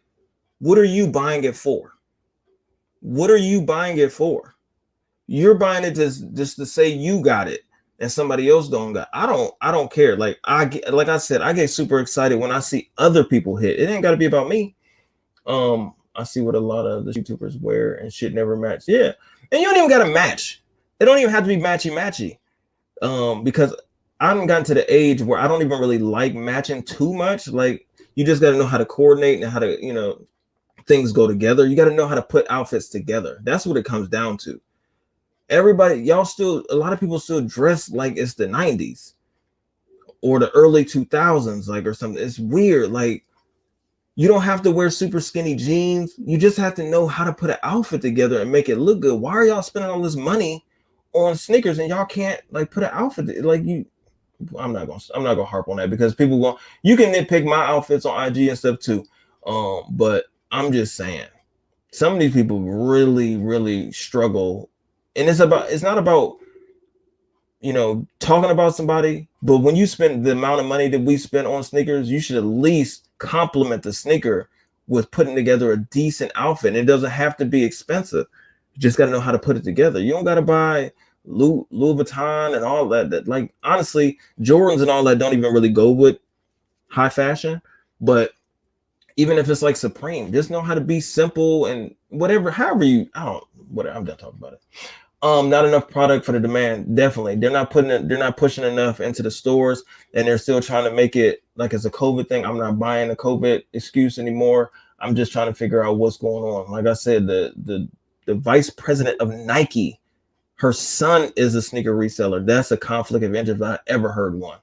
what are you buying it for? What are you buying it for? You're buying it just to say you got it and somebody else don't got. I don't care. Like I said, I get super excited when I see other people hit. It ain't got to be about me. I see what a lot of the YouTubers wear and shit never match. Yeah, and you don't even got to match. It don't even have to be matchy. Because I haven't gotten to the age where I don't even really like matching too much. Like, you just got to know how to coordinate and how to, things go together. You got to know how to put outfits together. That's what it comes down to. Everybody, a lot of people still dress like it's the 90s or the early 2000s, like, or something. It's weird. Like, you don't have to wear super skinny jeans. You just have to know how to put an outfit together and make it look good. Why are y'all spending all this money on sneakers and y'all can't, like, put an outfit like you? I'm not gonna harp on that, because you can nitpick my outfits on IG and stuff too. But I'm just saying, some of these people really, really struggle. And it's not about, talking about somebody, but when you spend the amount of money that we spend on sneakers, you should at least compliment the sneaker with putting together a decent outfit. And it doesn't have to be expensive. You just got to know how to put it together. You don't got to buy Louis Vuitton and all that. Like, honestly, Jordans and all that don't even really go with high fashion. But even if it's like Supreme, just know how to be simple and whatever, I'm done talking about it. Not enough product for the demand. Definitely. They're not pushing enough into the stores, and they're still trying to make it like it's a COVID thing. I'm not buying a COVID excuse anymore. I'm just trying to figure out what's going on. Like I said, the vice president of Nike, her son is a sneaker reseller. That's a conflict of interest if I ever heard one.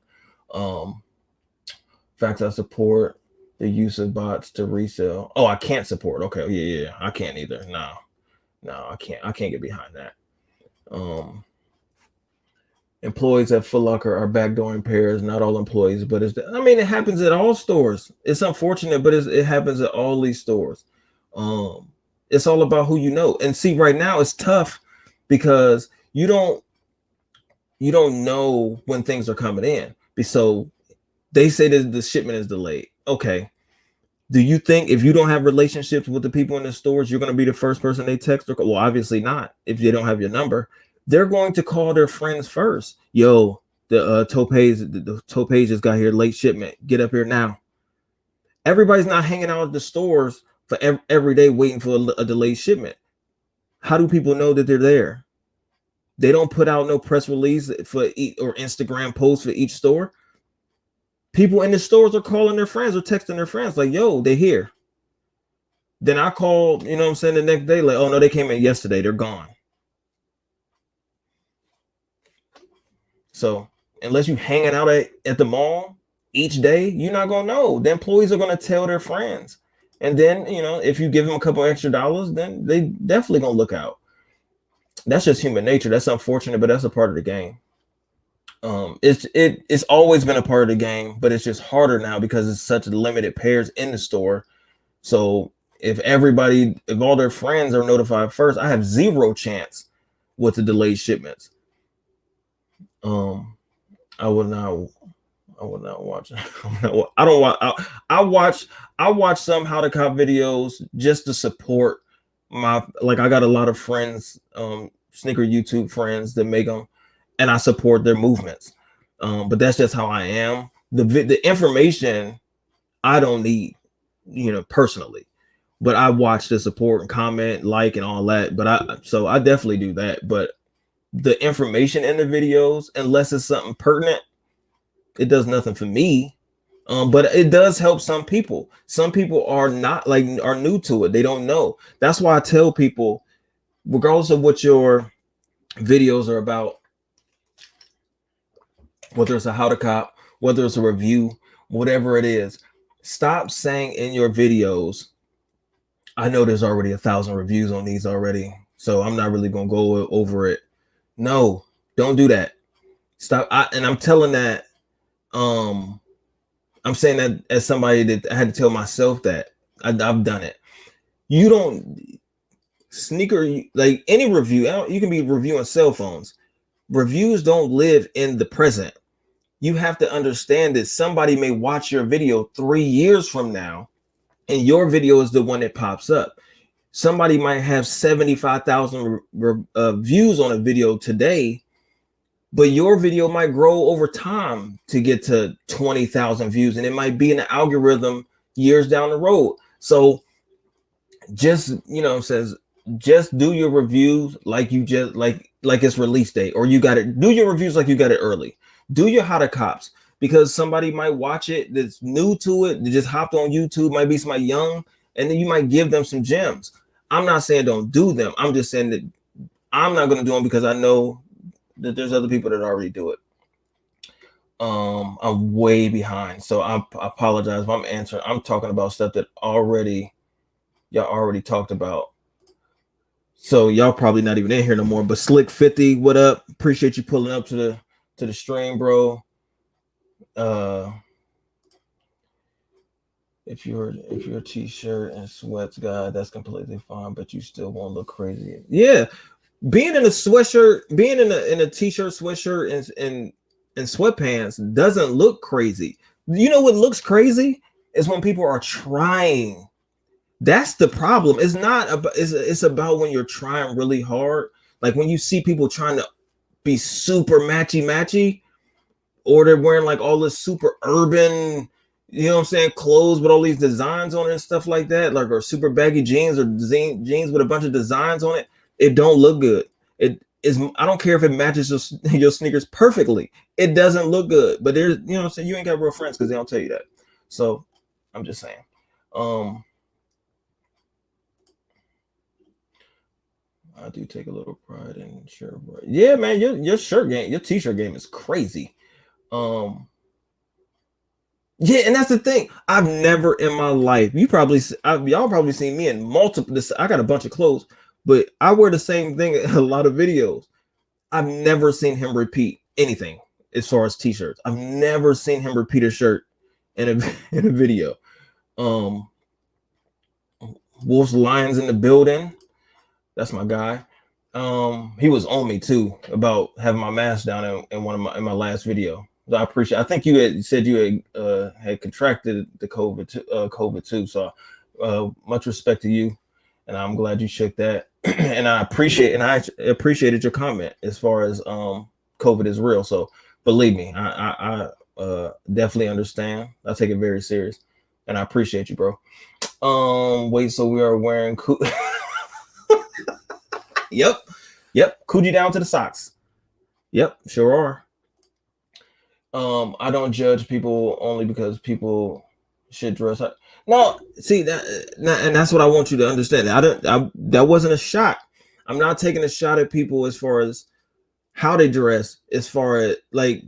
Fact, I support the use of bots to resell. Oh, I can't support. Okay, yeah, I can't either. No, I can't get behind that. Employees at Foot Locker are backdooring pairs. Not all employees, but it happens at all stores. It's unfortunate, but it happens at all these stores. It's all about who you know. And see, right now it's tough because you don't know when things are coming in. So they say that the shipment is delayed. Okay. Do you think if you don't have relationships with the people in the stores, you're going to be the first person they text? Well, obviously not. If they don't have your number, they're going to call their friends first. Yo, the Topaz just got here, late shipment. Get up here now. Everybody's not hanging out at the stores for every day waiting for a delayed shipment. How do people know that they're there? They don't put out no press release for or Instagram posts for each store. People in the stores are calling their friends or texting their friends like, yo, they're here. Then I call, the next day, like, oh no, they came in yesterday, they're gone. So unless you hanging out at the mall each day, you're not gonna know. The employees are gonna tell their friends. And then, if you give them a couple extra dollars, then they definitely gonna look out. That's just human nature. That's unfortunate, but that's a part of the game. It's always been a part of the game, but it's just harder now because it's such limited pairs in the store. So if all their friends are notified first, I have zero chance with the delayed shipments. I would not watch. I watch some How to Cop videos just to support I got a lot of friends, sneaker YouTube friends that make them, and I support their movements. But that's just how I am. The information I don't need, personally, but I watch the support and comment, like, and all that. But I definitely do that. But the information in the videos, unless it's something pertinent, it does nothing for me. But it does help some people. Some people are new to it. They don't know. That's why I tell people, regardless of what your videos are about, whether it's a How to Cop, whether it's a review, whatever it is, stop saying in your videos, I know there's already 1,000 reviews on these already, so I'm not really going to go over it. No, don't do that. Stop. And I'm telling that. Um, I'm saying that as somebody that I had to tell myself that I've done it. You don't sneaker like any review. You can be reviewing cell phones. Reviews don't live in the present. You have to understand that somebody may watch your video 3 years from now, and your video is the one that pops up. Somebody might have 75,000 views on a video today, but your video might grow over time to get to 20,000 views, and it might be in the algorithm years down the road. So just, says, just do your reviews like you just like it's release date, or you got it. Do your reviews like you got it early. Do your how to cops, because somebody might watch it that's new to it, that just hopped on YouTube, might be somebody young, and then you might give them some gems. I'm not saying don't do them. I'm just saying that I'm not going to do them because I know that there's other people that already do it. I'm way behind, so I apologize if I'm answering. I'm talking about stuff that y'all already talked about. So y'all probably not even in here no more. But Slick 50, what up? Appreciate you pulling up to the stream, bro. If you're a t-shirt and sweats guy, that's completely fine, but you still won't look crazy. Yeah, being in a sweatshirt, being in a t-shirt, sweatshirt, and sweatpants doesn't look crazy. You know what looks crazy is when people are trying. That's the problem. It's not about, it's about when you're trying really hard. Like when you see people trying to be super matchy, or they're wearing like all this super urban, clothes with all these designs on it and stuff like that, like, or super baggy jeans or jeans with a bunch of designs on it. It don't look good. It is. I don't care if it matches your sneakers perfectly. It doesn't look good. But there's, you ain't got real friends because they don't tell you that. So I'm just saying. I do take a little pride in shirt. Yeah, man, your shirt game, your t-shirt game is crazy. Yeah, and that's the thing. I've never in my life, y'all probably seen me in multiple. I got a bunch of clothes, but I wear the same thing in a lot of videos. I've never seen him repeat anything as far as t-shirts. I've never seen him repeat a shirt in a video. Wolf's Lions in the building. That's my guy. He was on me too about having my mask down in my last video. So I appreciate. I think you had said you had contracted the COVID too. So much respect to you, and I'm glad you shook that. And I appreciated your comment as far as COVID is real. So believe me, I definitely understand. I take it very serious, and I appreciate you, bro. Wait, so we are wearing Yep. Coochie down to the socks. Yep, sure are. I don't judge people only because people should dress up. No, see that, and that's what I want you to understand. That wasn't a shot. I'm not taking a shot at people as far as how they dress. As far as like,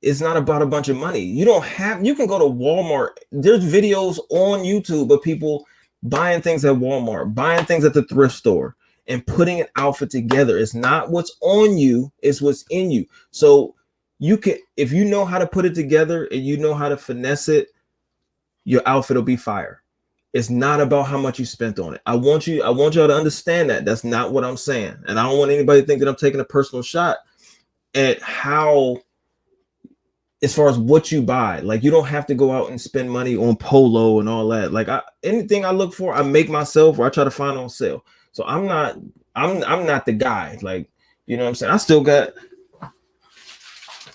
it's not about a bunch of money. You can go to Walmart. There's videos on YouTube of people buying things at Walmart, buying things at the thrift store, and putting an outfit together. It's not what's on you, it's what's in you. So you can, if you know how to put it together and you know how to finesse it, your outfit will be fire. It's not about how much you spent on it. I want y'all to understand that. That's not what I'm saying. And I don't want anybody to think that I'm taking a personal shot at how, as far as what you buy. Like, you don't have to go out and spend money on polo and all that. Like, anything I look for, I make myself, or I try to find on sale. So I'm not the guy. Like, you know what I'm saying?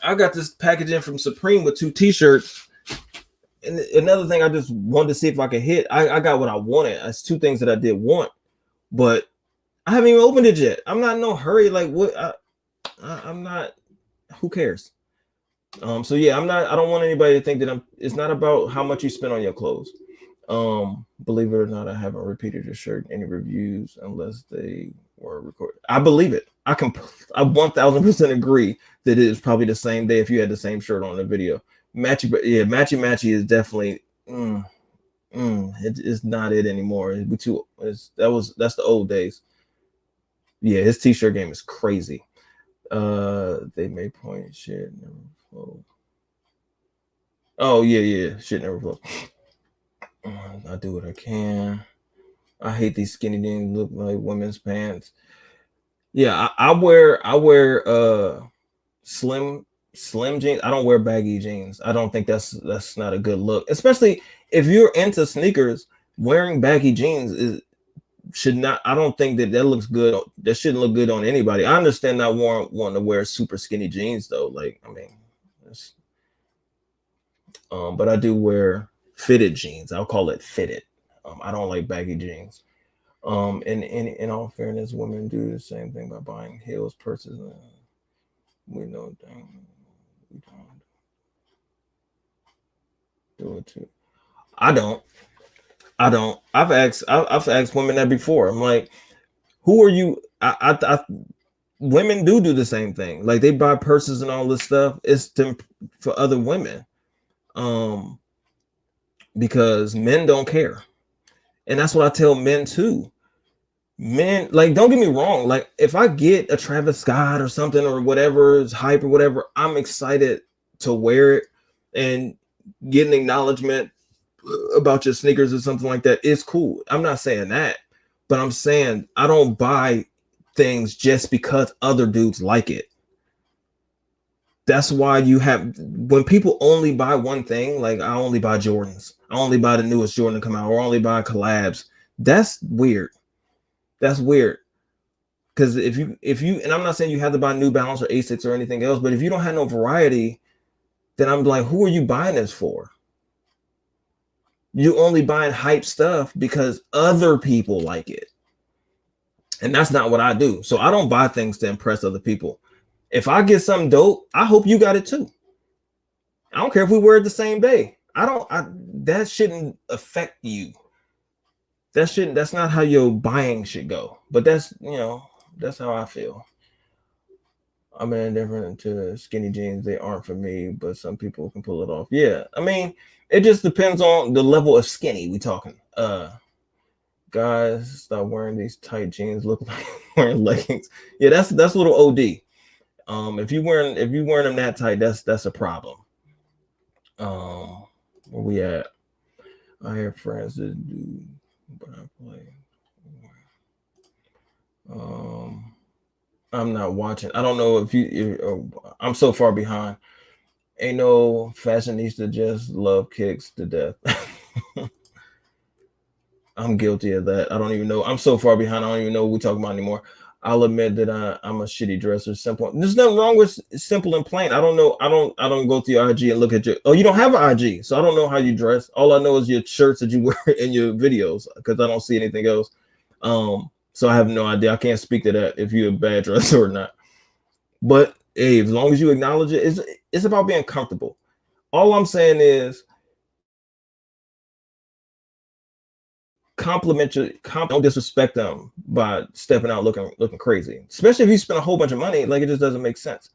I got this packaging from Supreme with 2 t-shirts. And another thing I just wanted to see if I could hit. I got what I wanted. That's 2 things that I did want, but I haven't even opened it yet. I'm not in no hurry. Like, what? I'm not. Who cares? So yeah, I don't want anybody to think that it's not about how much you spend on your clothes. Believe it or not, I haven't repeated your shirt in any reviews unless they were recorded. I believe it. I 1000% agree that it is probably the same day if you had the same shirt on the video. Matchy is definitely it's not it anymore. That's the old days. Yeah, his t-shirt game is crazy. They may point shit never flow. Oh yeah, shit never flows. I do what I can. I hate these skinny jeans look like women's pants. Yeah, I wear slim jeans. I don't wear baggy jeans. I don't think that's not a good look, especially if you're into sneakers. Wearing baggy jeans is should not. I don't think that looks good. That shouldn't look good on anybody. I understand not wanting to wear super skinny jeans though. Like I mean, but I do wear fitted jeans. I'll call it fitted. I don't like baggy jeans. And in all fairness, women do the same thing by buying heels, purses. We know dang, we don't do it too. I don't. I don't. I've asked women that before. I'm like, who are you? Women do the same thing. Like they buy purses and all this stuff. It's for other women. Um, because men don't care, and that's what I tell men too. Men, like, don't get me wrong. Like, if I get a Travis Scott or something or whatever is hype or whatever, I'm excited to wear it and get an acknowledgement about your sneakers or something like that. It's cool. I'm not saying that, but I'm saying I don't buy things just because other dudes like it. That's why you have when people only buy one thing, like I only buy Jordans, I only buy the newest Jordan to come out, or only buy collabs. That's weird. That's weird. Because if you and I'm not saying you have to buy New Balance or Asics or anything else, but if you don't have no variety, then I'm like, who are you buying this for? You only buying hype stuff because other people like it. And that's not what I do. So I don't buy things to impress other people. If I get something dope, I hope you got it too. I don't care if we wear it the same day. That shouldn't affect you. That's not how your buying should go. But that's how I feel. I'm indifferent to skinny jeans. They aren't for me, but some people can pull it off. Yeah. I mean, it just depends on the level of skinny we talking. Guys, stop wearing these tight jeans. Look like wearing leggings. Yeah, that's a little OD. If you wearing them that tight, that's a problem. Where we at? I have friends that do, but I play. I'm not watching. I don't know I'm so far behind. Ain't no fashionista just love kicks to death. I'm guilty of that. I don't even know. I'm so far behind. I don't even know what we're talking about anymore. I'll admit that I'm a shitty dresser. Simple. There's nothing wrong with simple and plain. I don't know. I don't go to your IG and look at your. Oh, you don't have an IG, so I don't know how you dress. All I know is your shirts that you wear in your videos because I don't see anything else. So I have no idea. I can't speak to that if you're a bad dresser or not. But hey, as long as you acknowledge it, it's about being comfortable. All I'm saying is don't disrespect them by stepping out looking crazy, especially if you spend a whole bunch of money. Like it just doesn't make sense.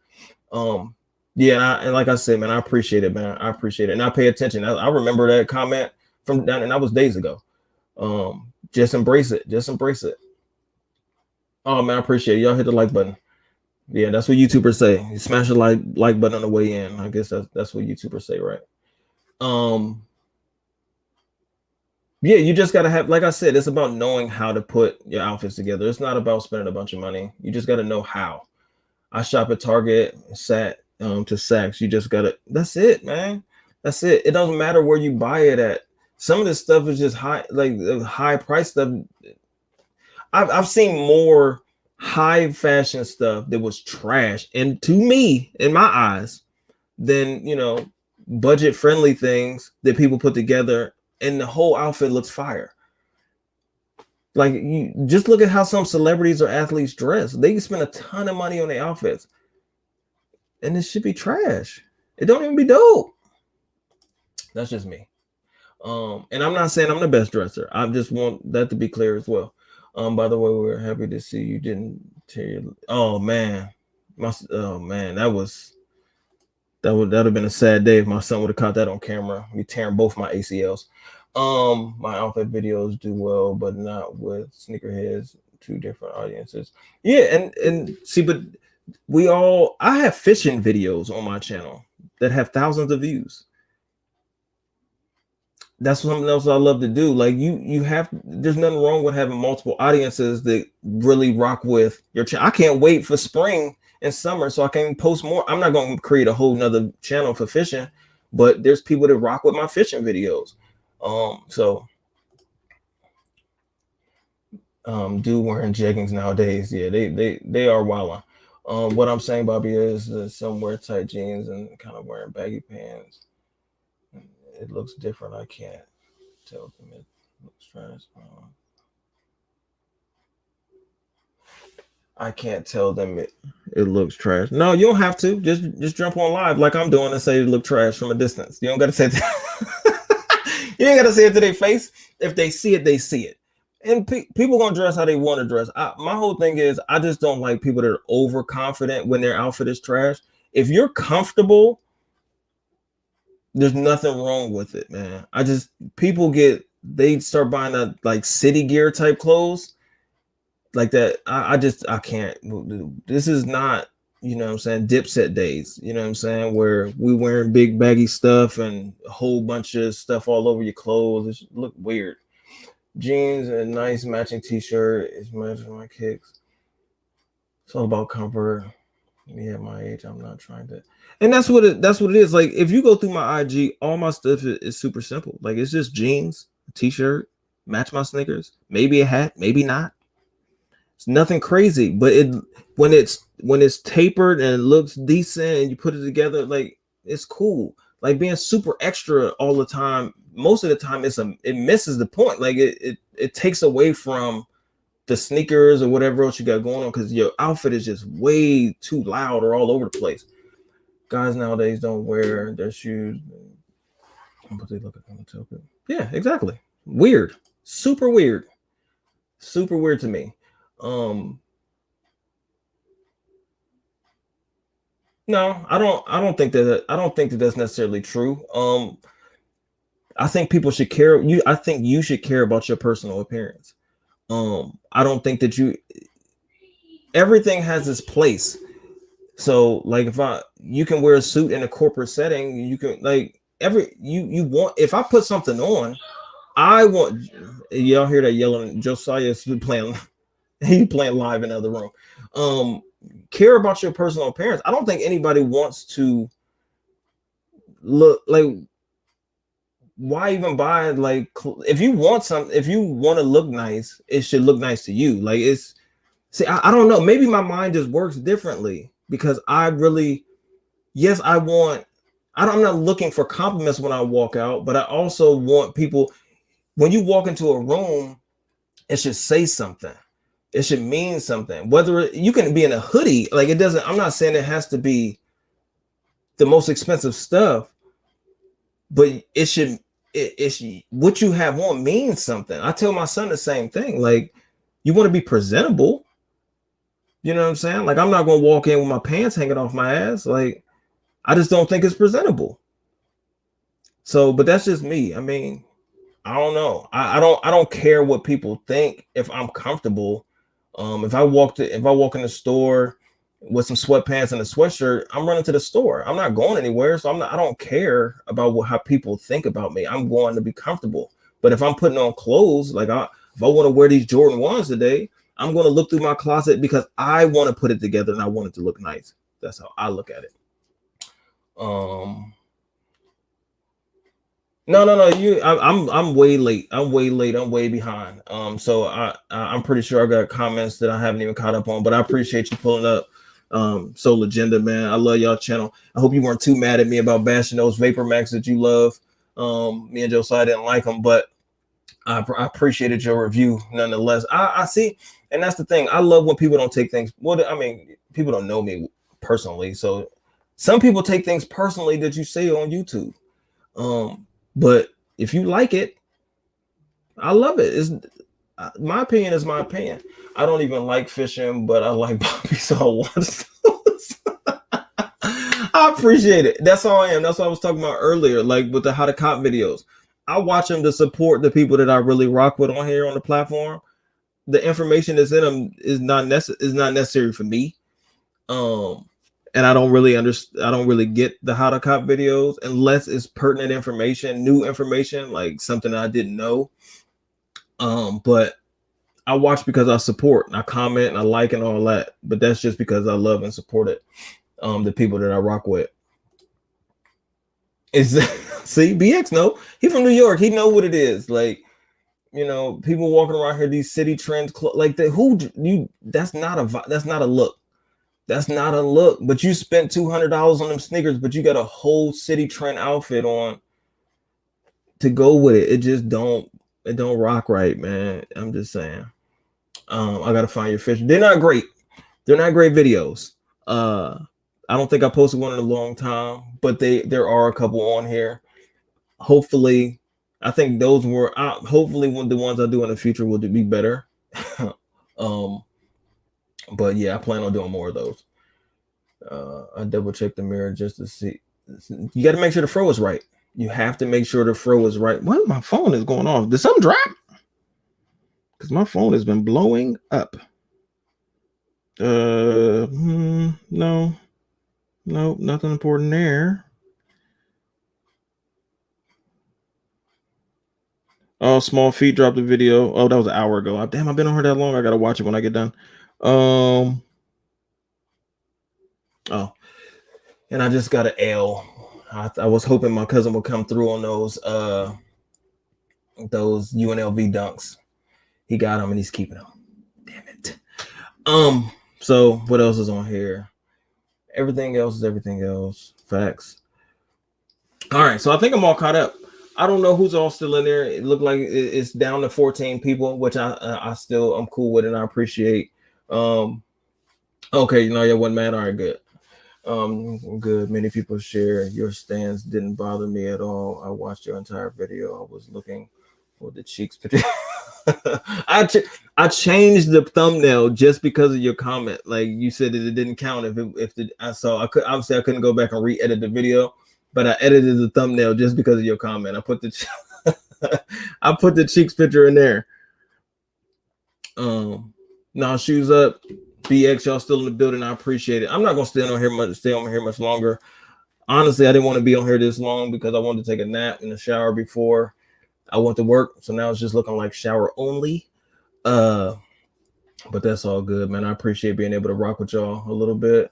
Yeah, and like I said, man, I appreciate it, man. I appreciate it, and I pay attention. I remember that comment from down, and that was days ago. Just embrace it. Just embrace it. Oh man, I appreciate it. Y'all hit the like button. Yeah, that's what YouTubers say. You smash the like button on the way in. I guess that's what YouTubers say, right? Yeah, you just gotta have, like I said, it's about knowing how to put your outfits together. It's not about spending a bunch of money. You just gotta know how. I shop at Target, to Saks. You just gotta. That's it, man. That's it. It doesn't matter where you buy it at. Some of this stuff is just high, like high price stuff. I've seen more high fashion stuff that was trash, and to me, in my eyes, than budget friendly things that people put together, and the whole outfit looks fire. Like you just look at how some celebrities or athletes dress. They can spend a ton of money on their outfits, and it should be trash. It don't even be dope. That's just me. And I'm not saying I'm the best dresser. I just want that to be clear as well. By the way, we're happy to see you didn't tear your. Oh man, that'd have been a sad day if my son would have caught that on camera. Me tearing both my ACLs. My outfit videos do well, but not with sneakerheads. Two different audiences. Yeah, and see, but I have fishing videos on my channel that have thousands of views. That's something else I love to do. Like you have, there's nothing wrong with having multiple audiences that really rock with your channel. I can't wait for spring and summer so I can post more. I'm not going to create a whole nother channel for fishing, but there's people that rock with my fishing videos. Dude wearing jeggings nowadays, yeah, they are wilding. What I'm saying, Bobby, is some wear tight jeans and kind of wearing baggy pants. It looks different. I can't tell them it looks trash. I can't tell them it looks trash. No, you don't have to. Just jump on live like I'm doing and say it look trash from a distance. You don't got to say that. You ain't got to say it to their face. If they see it, they see it. And people gonna dress how they want to dress. My whole thing is I just don't like people that are overconfident when their outfit is trash. If you're comfortable, there's nothing wrong with it, man. They start buying that like city gear type clothes like that. I can't. This is not, you know what I'm saying, Dipset days, you know what I'm saying, where we wearing big baggy stuff and a whole bunch of stuff all over your clothes. It look weird. Jeans and a nice matching t-shirt is matching my kicks. It's all about comfort. Me at my age, I'm not trying to, and that's what it is. Like if you go through my IG, all my stuff is super simple. Like it's just jeans, a t-shirt, match my sneakers, maybe a hat, maybe not. It's nothing crazy, but when it's tapered and it looks decent and you put it together, like it's cool. Like being super extra all the time, most of the time it misses the point. Like it takes away from the sneakers or whatever else you got going on because your outfit is just way too loud or all over the place. Guys nowadays don't wear their shoes, but they look at them and it. Yeah, exactly. Weird. Super weird to me. No, I don't think that that's necessarily true. I think people should care. I think you should care about your personal appearance. I don't think that everything has its place. So like you can wear a suit in a corporate setting, you can like you want, if I put something on, I want, y'all hear that yelling, Josiah's playing, he playing live in the other room. Care about your personal appearance. I don't think anybody wants to look like, why even buy, like, if you want to look nice, it should look nice to you. Like I don't know, maybe my mind just works differently because I'm not looking for compliments when I walk out, but I also want people, when you walk into a room, it should say something. It should mean something. Whether you can be in a hoodie, like it doesn't, I'm not saying it has to be the most expensive stuff, but it should what you have on means something. I tell my son the same thing. Like, you want to be presentable. You know what I'm saying? Like, I'm not going to walk in with my pants hanging off my ass. Like, I just don't think it's presentable. So, but that's just me. I mean, I don't know. I don't care what people think if I'm comfortable. If I walk in the store with some sweatpants and a sweatshirt, I'm running to the store. I'm not going anywhere. So I don't care about how people think about me. I'm going to be comfortable. But if I'm putting on clothes, like if I want to wear these Jordan 1s today, I'm going to look through my closet because I want to put it together and I want it to look nice. That's how I look at it. No. I'm way late. I'm way behind. So I'm pretty sure I got comments that I haven't even caught up on, but I appreciate you pulling up. Soul Agenda, man. I love y'all channel. I hope you weren't too mad at me about bashing those Vapor Max that you love. Me and Josiah didn't like them, but I appreciated your review nonetheless. I see, and that's the thing. I love when people don't take things. Well, I mean, people don't know me personally, so some people take things personally that you say on YouTube. But if you like it, I love it. My opinion is my opinion. I don't even like fishing, but I like Bobby, so I watch those. I appreciate it. That's all I am. That's what I was talking about earlier, like with the How to Cop videos. I watch them to support the people that I really rock with on here on the platform. The information that's in them is not necessary for me. And I don't really understand. I don't really get the how to cop videos unless it's pertinent information, new information, like something I didn't know. But I watch because I support and I comment and I like and all that. But that's just because I love and support it. The people that I rock with. Is see BX know he from New York. He know what it is. Like, you know, people walking around here, these city trends, like the who you. That's not a look. That's not a look. But you spent $200 on them sneakers, but you got a whole city trend outfit on to go with it. It just don't rock right, man. I'm just saying. I gotta find your fish. They're not great. They're not great videos. I don't think I posted one in a long time, but there are a couple on here. Hopefully, I think those were hopefully the ones I do in the future will be better. But yeah, I plan on doing more of those. I double check the mirror just to see. You got to make sure the fro is right. You have to make sure the fro is right. What? My phone is going off. Did something drop? Because my phone has been blowing up. No, nothing important there. Oh, Small Feet dropped a video. Oh, that was an hour ago. Damn, I've been on her that long. I gotta watch it when I get done. Oh, and I just got an L. I was hoping my cousin would come through on those UNLV dunks. He got them and he's keeping them. Damn it. So what else is on here? Everything else is everything else. Facts. All right, so I think I'm all caught up. I don't know who's all still in there. It looked like it's down to 14 people, which I'm cool with and I appreciate. Okay, yeah, wasn't mad. All right, good. Good. Many people share your stance. Didn't bother me at all. I watched your entire video. I was looking for the cheeks picture. I changed the thumbnail just because of your comment. Like you said that it didn't count I couldn't go back and re-edit the video, but I edited the thumbnail just because of your comment. I put the cheeks picture in there. Now shoes up. BX, y'all still in the building. I appreciate it. I'm not gonna stay on here much longer. Honestly, I didn't want to be on here this long because I wanted to take a nap in the shower before I went to work. So now it's just looking like shower only. But that's all good, man. I appreciate being able to rock with y'all a little bit.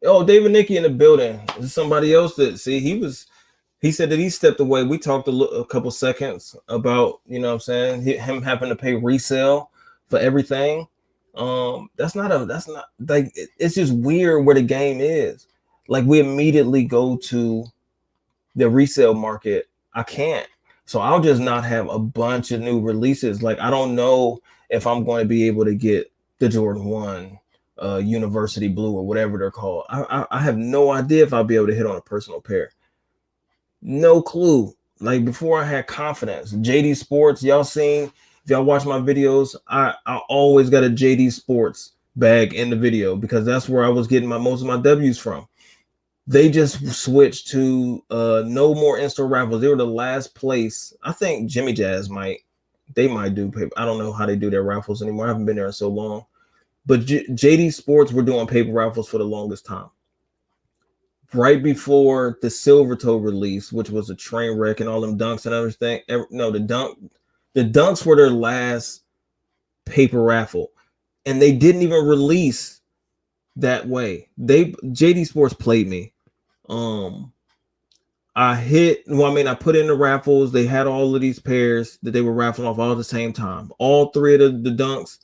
Oh, David Nicky in the building. This is somebody else that he said that he stepped away. We talked a couple seconds about, you know what I'm saying, him having to pay resale for everything. That's not like, it's just weird where the game is. Like we immediately go to the resale market. I can't. So I'll just not have a bunch of new releases. Like I don't know if I'm going to be able to get the Jordan 1 University Blue or whatever they're called. I have no idea if I'll be able to hit on a personal pair. No clue. Like before I had confidence. JD Sports, y'all seen, if y'all watch my videos, I always got a JD Sports bag in the video because that's where I was getting most of my W's from. They just switched to no more in-store raffles. They were the last place. I think Jimmy Jazz might do paper. I don't know how they do their raffles anymore. I haven't been there in so long. But JD Sports were doing paper raffles for the longest time. Right before the Silver Toe release, which was a train wreck and all them dunks and everything. No, the dunks were their last paper raffle, and they didn't even release that way. JD Sports played me. I put in the raffles. They had all of these pairs that they were raffling off all at the same time. All three of the dunks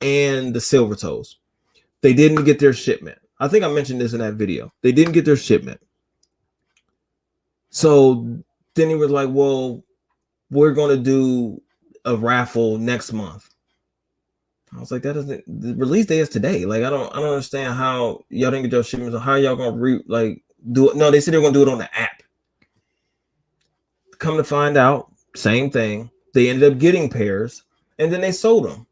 and the Silver Toes. They didn't get their shipment. I think I mentioned this in that video. They didn't get their shipment. So then he was like, well, we're going to do a raffle next month. I was like, the release day is today. Like, I don't understand how y'all didn't get your shipments. Or how y'all going to do it? No, they said they're going to do it on the app. Come to find out, same thing. They ended up getting pairs and then they sold them.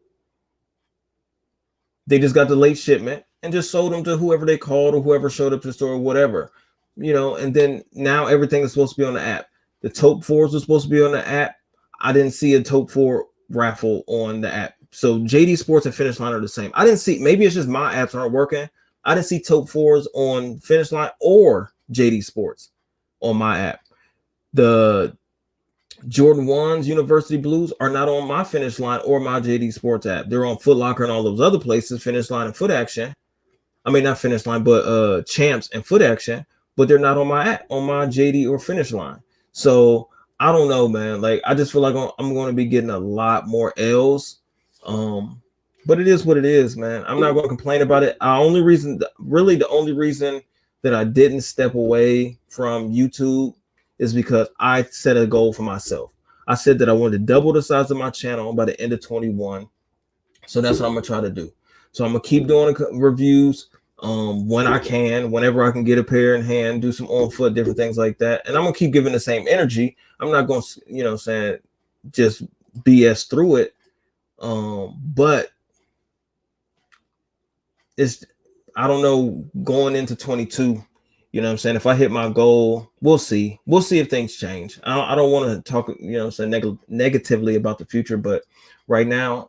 They just got the late shipment and just sold them to whoever they called or whoever showed up to the store or whatever, you know. And then now everything is supposed to be on the app. The Taupe 4s are supposed to be on the app. I didn't see a Taupe 4 raffle on the app. So JD Sports and Finish Line are the same. I didn't see, maybe it's just my apps aren't working. I didn't see Tote Fours on Finish Line or JD Sports on my app. The Jordan 1s, University Blues are not on my Finish Line or my JD Sports app. They're on Foot Locker and all those other places, Finish Line and Foot Action. I mean, not Finish Line, but Champs and Foot Action, but they're not on my app, on my JD or Finish Line. So I don't know, man. Like, I just feel like I'm going to be getting a lot more L's. But it is what it is, man. I'm not going to complain about it. The only reason that I didn't step away from YouTube is because I set a goal for myself. I said that I wanted to double the size of my channel by the end of 21. So that's what I'm going to try to do. So I'm going to keep doing reviews when I can, whenever I can get a pair in hand, do some on foot, different things like that. And I'm going to keep giving the same energy. I'm not going to, just BS through it. But I don't know, going into 22, you know what I'm saying? If I hit my goal, we'll see. We'll see if things change. I don't want to talk, negatively about the future, but right now,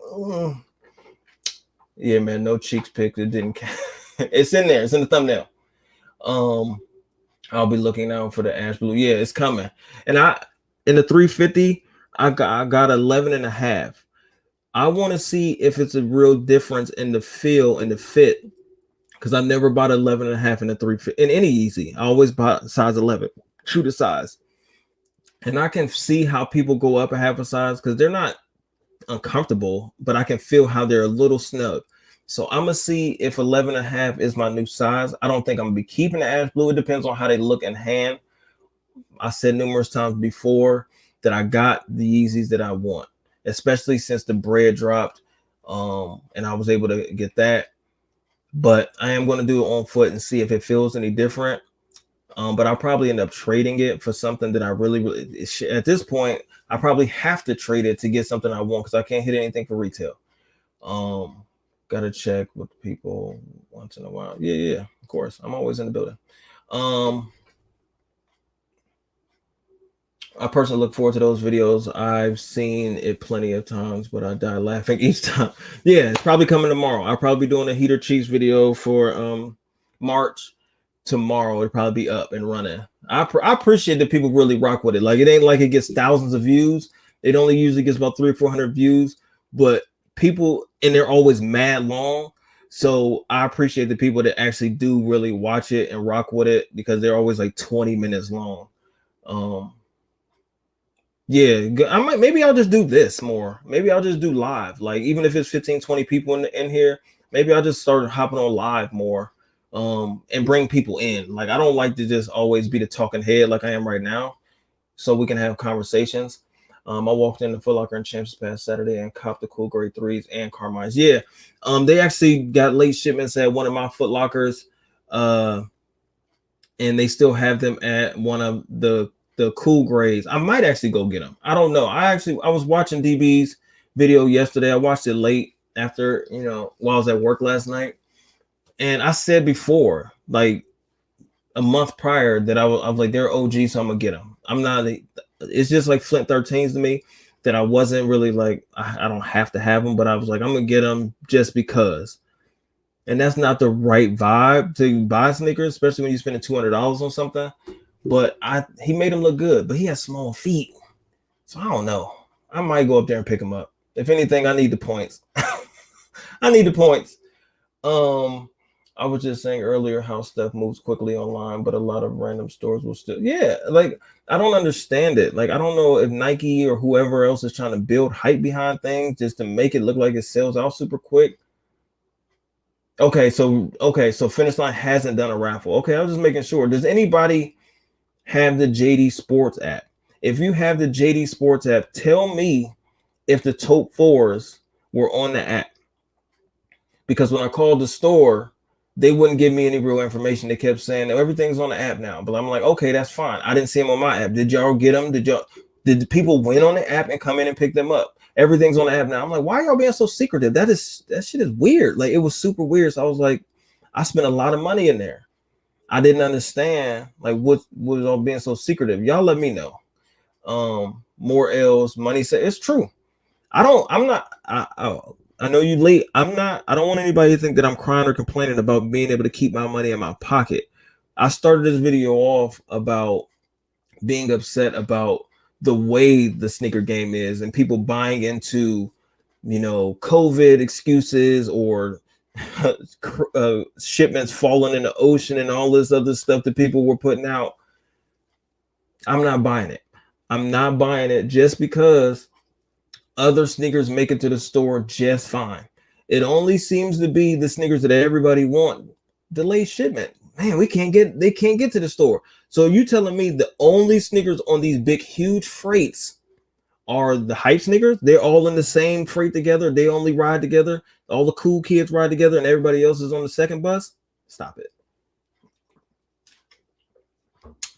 yeah, man, no cheeks picked. It didn't count. It's in there. It's in the thumbnail. I'll be looking out for the ash blue. Yeah, it's coming. And in the 350, I got 11 and a half. I want to see if it's a real difference in the feel and the fit, because I never bought 11 and a half in the 350 in any Yeezy. I always bought size 11, true to size. And I can see how people go up a half a size because they're not uncomfortable, but I can feel how they're a little snug. So I'm gonna see if 11 and a half is my new size. I don't think I'm gonna be keeping the ash blue. It depends on how they look in hand. I said numerous times before that I got the Yeezys that I want, especially since the bread dropped, and I was able to get that. But I am going to do it on foot and see if it feels any different. But I'll probably end up trading it for something that I really at this point, I probably have to trade it to get something I want because I can't hit anything for retail. Got to check with people once in a while. Yeah, of course. I'm always in the building. I personally look forward to those videos. I've seen it plenty of times, but I die laughing each time. Yeah, it's probably coming tomorrow. I'll probably be doing a Heater Chiefs video for March. Tomorrow it'll probably be up and running. I appreciate that people really rock with it. Like, it ain't like it gets thousands of views. It only usually gets about 300 or 400 views, but people, and they're always mad long. So I appreciate the people that actually do really watch it and rock with it, because they're always like 20 minutes long. Yeah, maybe I'll just do this more. Maybe I'll just do live. Like, even if it's 15, 20 people in here, maybe I'll just start hopping on live more, and bring people in. Like, I don't like to just always be the talking head like I am right now, so we can have conversations. I walked into Foot Locker and Champs past Saturday and copped the cool grade 3s and Carmines. Yeah, they actually got late shipments at one of my Foot Lockers, and they still have them at one of the cool grades. I might actually go get them. I don't know. I was watching DB's video yesterday. I watched it late after, while I was at work last night. And I said before, like a month prior, that I was like, they're OG, so I'm gonna get them. It's just like Flint 13s to me, that I wasn't really like, I don't have to have them, but I was like, I'm gonna get them just because. And that's not the right vibe to buy sneakers, especially when you're spending $200 on something. But he made him look good, but he has small feet. So I don't know. I might go up there and pick him up. If anything, I need the points. I need the points. I was just saying earlier how stuff moves quickly online, but a lot of random stores will still. Yeah, like, I don't understand it. Like, I don't know if Nike or whoever else is trying to build hype behind things just to make it look like it sells out super quick. Okay, so Finish Line hasn't done a raffle. Okay, I was just making sure. Does anybody have the JD Sports app? If you have the JD Sports app, tell me if the Tote 4s were on the app. Because when I called the store, they wouldn't give me any real information. They kept saying everything's on the app now. But I'm like, okay, that's fine. I didn't see them on my app. Did y'all get them? Did the people win on the app and come in and pick them up? Everything's on the app now. I'm like, why are y'all being so secretive? That shit is weird. Like, it was super weird. So I was like, I spent a lot of money in there. I didn't understand like what was all being so secretive. Y'all let me know. More L's, money said it's true. I know you late. I don't want anybody to think that I'm crying or complaining about being able to keep my money in my pocket. I started this video off about being upset about the way the sneaker game is and people buying into, COVID excuses or shipments falling in the ocean and all this other stuff that people were putting out. I'm not buying it. I'm not buying it just because other sneakers make it to the store just fine. It only seems to be the sneakers that everybody want. Delayed shipment. Man, they can't get to the store. So you telling me the only sneakers on these big, huge freights are the hype sneakers? They're all in the same freight together. They only ride together. All the cool kids ride together and everybody else is on the second bus. Stop it.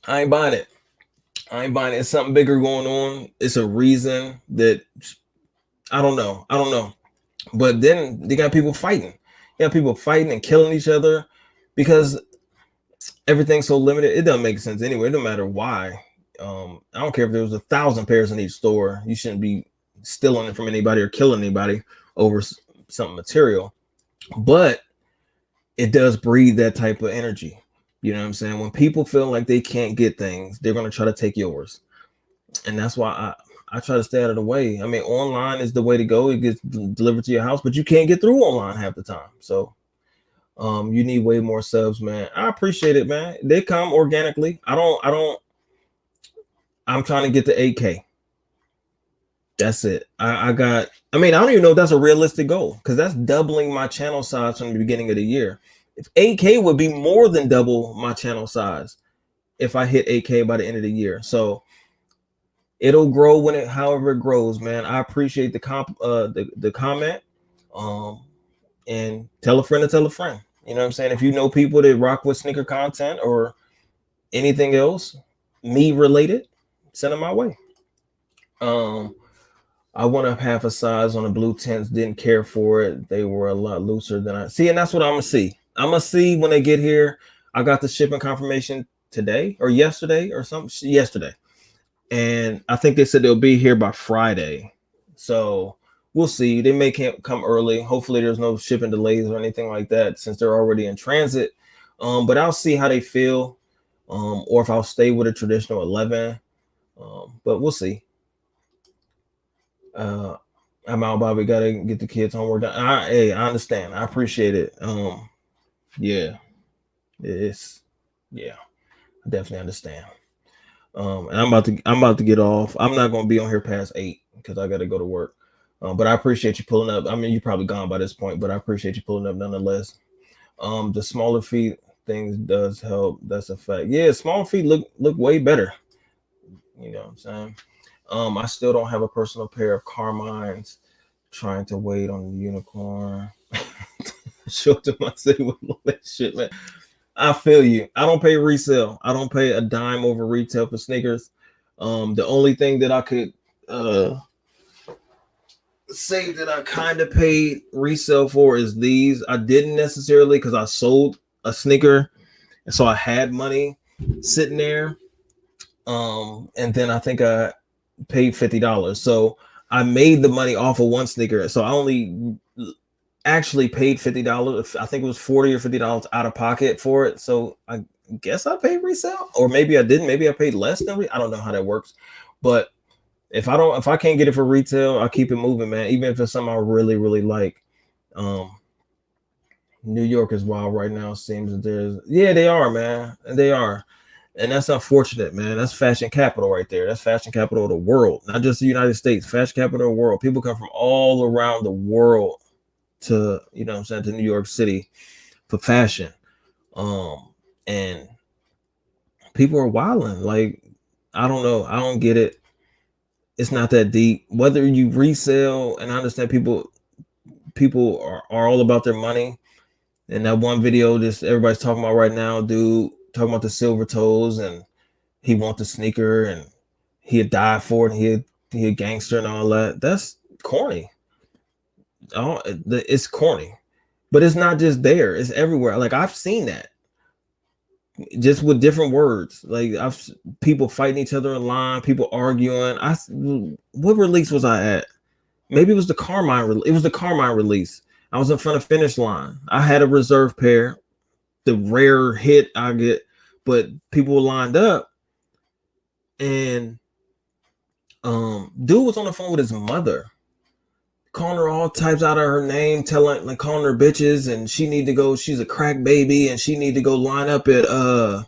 I ain't buying it. I ain't buying it. It's something bigger going on. It's a reason that I don't know. But then they got people fighting. You got people fighting and killing each other because everything's so limited. It doesn't make sense anyway. It don't matter why. I don't care if there was 1,000 pairs in each store. You shouldn't be stealing it from anybody or killing anybody over something material. But it does breed that type of energy. You know what I'm saying? When people feel like they can't get things, they're going to try to take yours. And that's why I try to stay out of the way. I mean, online is the way to go. It gets delivered to your house, but you can't get through online half the time. So you need way more subs, man. I appreciate it, man. They come organically. I'm trying to get to 8K. That's it. I don't even know if that's a realistic goal because that's doubling my channel size from the beginning of the year. If 8K would be more than double my channel size if I hit 8K by the end of the year. So it'll grow however it grows, man. I appreciate the comment. And tell a friend to tell a friend. You know what I'm saying? If you know people that rock with sneaker content or anything else, me related, send them my way. I went up half a size on the blue tints, didn't care for it. They were a lot looser than I see, and that's what I'm gonna see. I'm gonna see when they get here. I got the shipping confirmation today or yesterday or something. Yesterday. And I think they said they'll be here by Friday. So we'll see. They may come early. Hopefully there's no shipping delays or anything like that since they're already in transit. But I'll see how they feel or if I'll stay with a traditional 11. But we'll see. I'm out, Bobby. Got to get the kids' homework done. I understand. I appreciate it. Yeah. I definitely understand. And I'm about to get off. I'm not going to be on here past 8 because I got to go to work. But I appreciate you pulling up. I mean, you're probably gone by this point, but I appreciate you pulling up nonetheless. The smaller feet things does help. That's a fact. Yeah, smaller feet look way better. You know what I'm saying? I still don't have a personal pair of Carmines. Trying to wait on the unicorn. Show to my city with all that shit, man. I feel you. I don't pay resale. I don't pay a dime over retail for sneakers. The only thing that I could say that I kind of paid resale for is these. I didn't necessarily because I sold a sneaker, and so I had money sitting there. And then I think I paid $50. So I made the money off of one sneaker. So I only actually paid $50. I think it was $40 or $50 out of pocket for it. So I guess I paid resale, or maybe I didn't. Maybe I paid less than I don't know how that works. But if I can't get it for retail, I'll keep it moving, man. Even if it's something I really, really like. New York is wild right now. Seems that they are, man. They are. And that's unfortunate, man. That's fashion capital right there. That's fashion capital of the world, not just the United States. Fashion capital of the world. People come from all around the world to, you know what I'm saying, to New York City for fashion. And people are wilding. Like, I don't know. I don't get it. It's not that deep. Whether you resell, and I understand people are all about their money. And that one video, just everybody's talking about right now, dude, talking about the silver toes, and he want the sneaker, and he'd die for it, and he a gangster and all that. That's corny. It's corny, but it's not just there. It's everywhere. Like, I've seen that, just with different words. Like, people fighting each other in line, people arguing. What release was I at? maybe it was the Carmine. It was the Carmine release. I was in front of finish line. I had a reserve pair, the rare hit I get, but people were lined up, and dude was on the phone with his mother, calling her all types out of her name, calling her bitches, and she need to go. She's a crack baby, and she need to go line up at at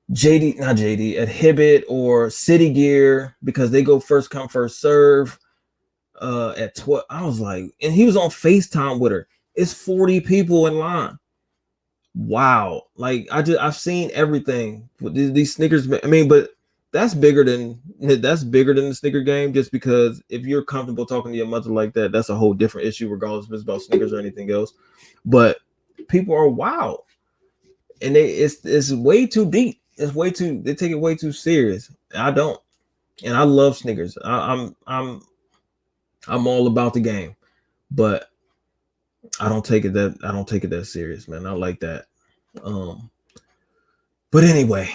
Hibbett or City Gear because they go first come first serve. At 12, I was like, and he was on FaceTime with her. It's 40 people in line. Wow, like I've seen everything with these sneakers. I mean, but that's bigger than the sneaker game. Just because if you're comfortable talking to your mother like that, that's a whole different issue, regardless if it's about sneakers or anything else. But people are wild, and it's way too deep. They take it way too serious. I don't, and I love sneakers. I'm all about the game, but I don't take it that serious, man. I like that. But anyway,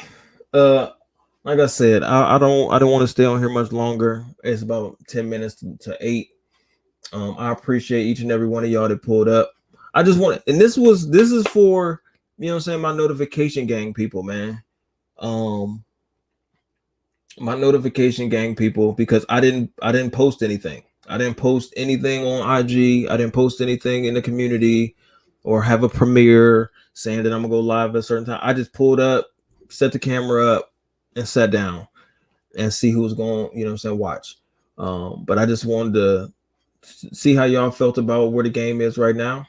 like I said, I don't want to stay on here much longer. It's about 10 minutes to 8. I appreciate each and every one of y'all that pulled up. I just want, and this is for, you know what I'm saying, my notification gang people, man. My notification gang people, because I didn't post anything. I didn't post anything on IG. I didn't post anything in the community or have a premiere saying that I'm gonna go live at a certain time. I just pulled up, set the camera up, and sat down and see who's going, you know what I'm saying, watch. But I just wanted to see how y'all felt about where the game is right now.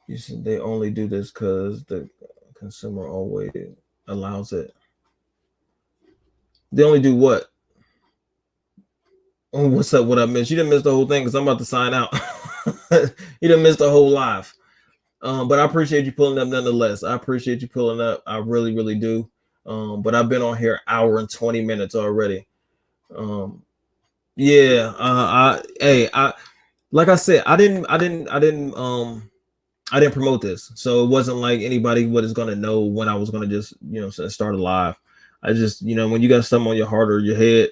You said they only do this because the consumer always allows it. They only do what? Oh, what's up? What I missed? You didn't miss the whole thing because I'm about to sign out. You didn't miss the whole live. But I appreciate you pulling up nonetheless. I appreciate you pulling up. I really, really do. But I've been on here an hour and 20 minutes already. Yeah. Like I said, I didn't promote this, so it wasn't like anybody was gonna know when I was gonna just, you know, start a live. I just, you know, when you got something on your heart or your head,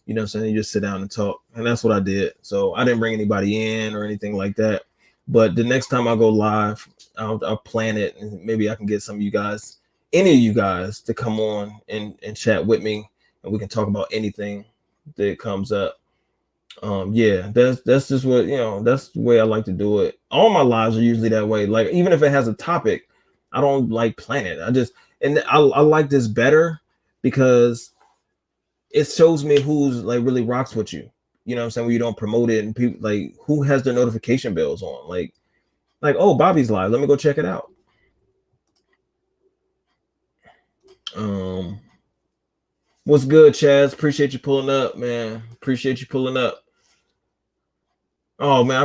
you know what I'm saying, you just sit down and talk, and that's what I did. So I didn't bring anybody in or anything like that. But the next time I go live, I'll plan it, and maybe I can get some of you guys, any of you guys, to come on and chat with me, and we can talk about anything that comes up. Yeah, that's just what, you know, that's the way I like to do it. All my lives are usually that way. Like, even if it has a topic, I don't like plan it. I like this better because it shows me who's like really rocks with you. You know what I'm saying? When you don't promote it, and people like who has their notification bells on. Like, oh, Bobby's live. Let me go check it out. What's good, Chaz? Appreciate you pulling up, man. Appreciate you pulling up. Oh man, I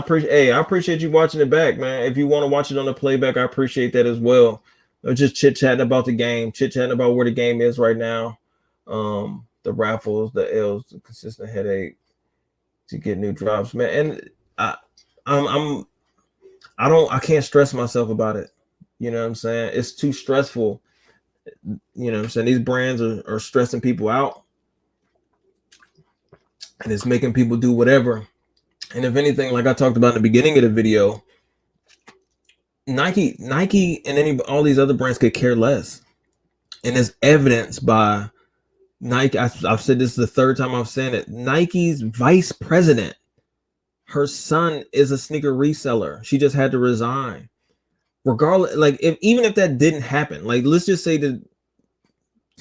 appreciate you watching it back, man. If you want to watch it on the playback, I appreciate that as well. I'm just chit-chatting about the game, chit-chatting about where the game is right now. The raffles, the L's, the consistent headache to get new drops, man. And I can't stress myself about it. You know what I'm saying? It's too stressful. You know what I'm saying? These brands are stressing people out, and it's making people do whatever. And if anything, like I talked about in the beginning of the video, Nike and all these other brands could care less. And it's evidenced by Nike. I've said this is the third time I've said it. Nike's vice president, her son is a sneaker reseller. She just had to resign. Regardless, like even if that didn't happen, like let's just say that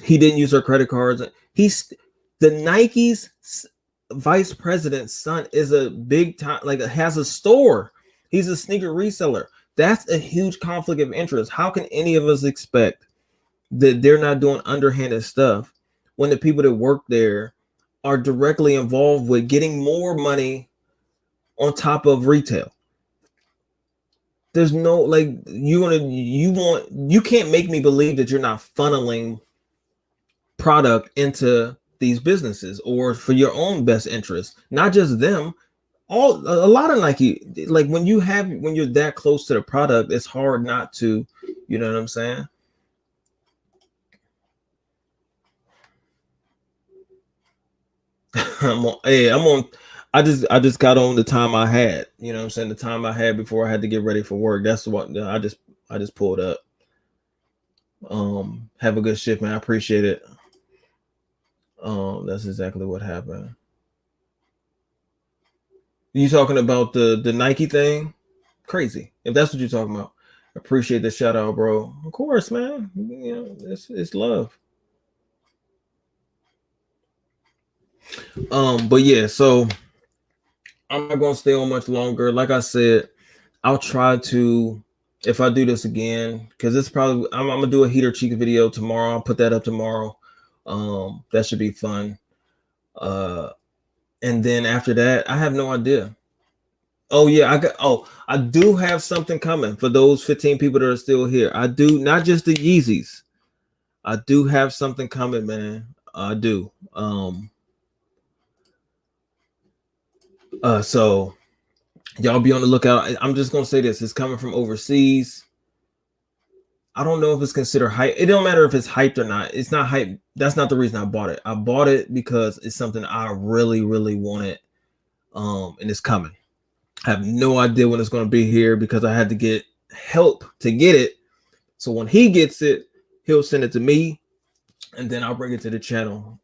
he didn't use her credit cards. The Nike's vice president's son is a big time, like has a store. He's a sneaker reseller. That's a huge conflict of interest. How can any of us expect that they're not doing underhanded stuff when the people that work there are directly involved with getting more money on top of retail? There's no, like, you can't make me believe that you're not funneling product into these businesses or for your own best interest, not just them. A lot of Nike, like when you're that close to the product, it's hard not to, you know what I'm saying? I'm on. I just got on the time I had. You know what I'm saying? The time I had before I had to get ready for work. That's what I just pulled up. Have a good shift, man. I appreciate it. That's exactly what happened. You talking about the Nike thing? Crazy. If that's what you're talking about. Appreciate the shout out, bro. Of course, man. You know, it's love. But yeah, so I'm not gonna stay on much longer. Like I said, I'll try to, if I do this again, because it's probably I'm gonna do a Heater Cheek video tomorrow. I'll put that up tomorrow. That should be fun. Uh, and then after that, I have no idea. Oh yeah, I do have something coming for those 15 people that are still here. I do, not just the Yeezys. I do have something coming, man. I do. So y'all be on the lookout. I'm just gonna say this: it's coming from overseas. I don't know if it's considered hype. It don't matter if it's hyped or not. It's not hype. That's not the reason I bought it. I bought it because it's something I really, really wanted. And it's coming. I have no idea when it's going to be here because I had to get help to get it. So when he gets it, he'll send it to me, and then I'll bring it to the channel.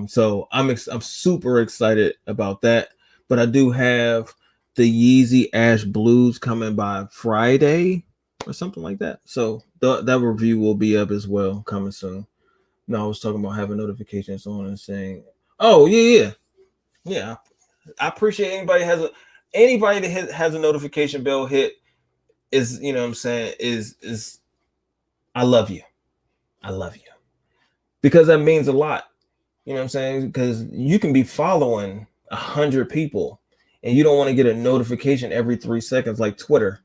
So I'm super excited about that. But I do have the Yeezy Ash Blues coming by Friday or something like that. So that review will be up as well, coming soon. No, I was talking about having notifications on and saying, "Oh yeah." I appreciate anybody that has a notification bell hit. Is, you know what I'm saying, is I love you. I love you, because that means a lot. You know what I'm saying? Because you can be following 100 people and you don't want to get a notification every 3 seconds like Twitter.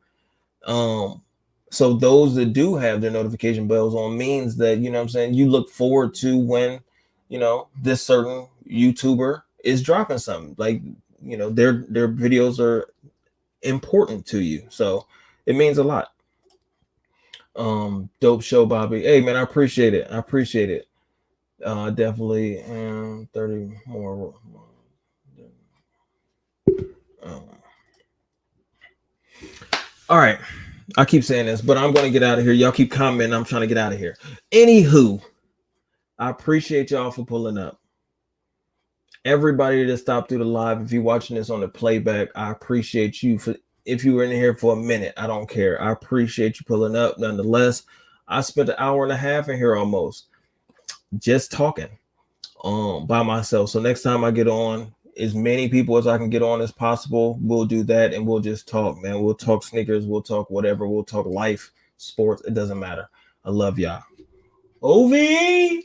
So those that do have their notification bells on means that, you know what I'm saying, you look forward to when, this certain YouTuber is dropping something. Like, their videos are important to you. So it means a lot. Dope show, Bobby. Hey man, I appreciate it. Definitely 30 more. All right. I keep saying this, but I'm going to get out of here. Y'all keep commenting. I'm trying to get out of here. Anywho, I appreciate y'all for pulling up. Everybody that stopped through the live, if you're watching this on the playback, I appreciate you. If you were in here for a minute, I don't care. I appreciate you pulling up. Nonetheless, I spent an hour and a half in here almost just talking by myself. So next time I get on, as many people as I can get on as possible, we'll do that, and we'll just talk, man. We'll talk sneakers, we'll talk whatever, we'll talk life, sports. It doesn't matter. I love y'all. OV.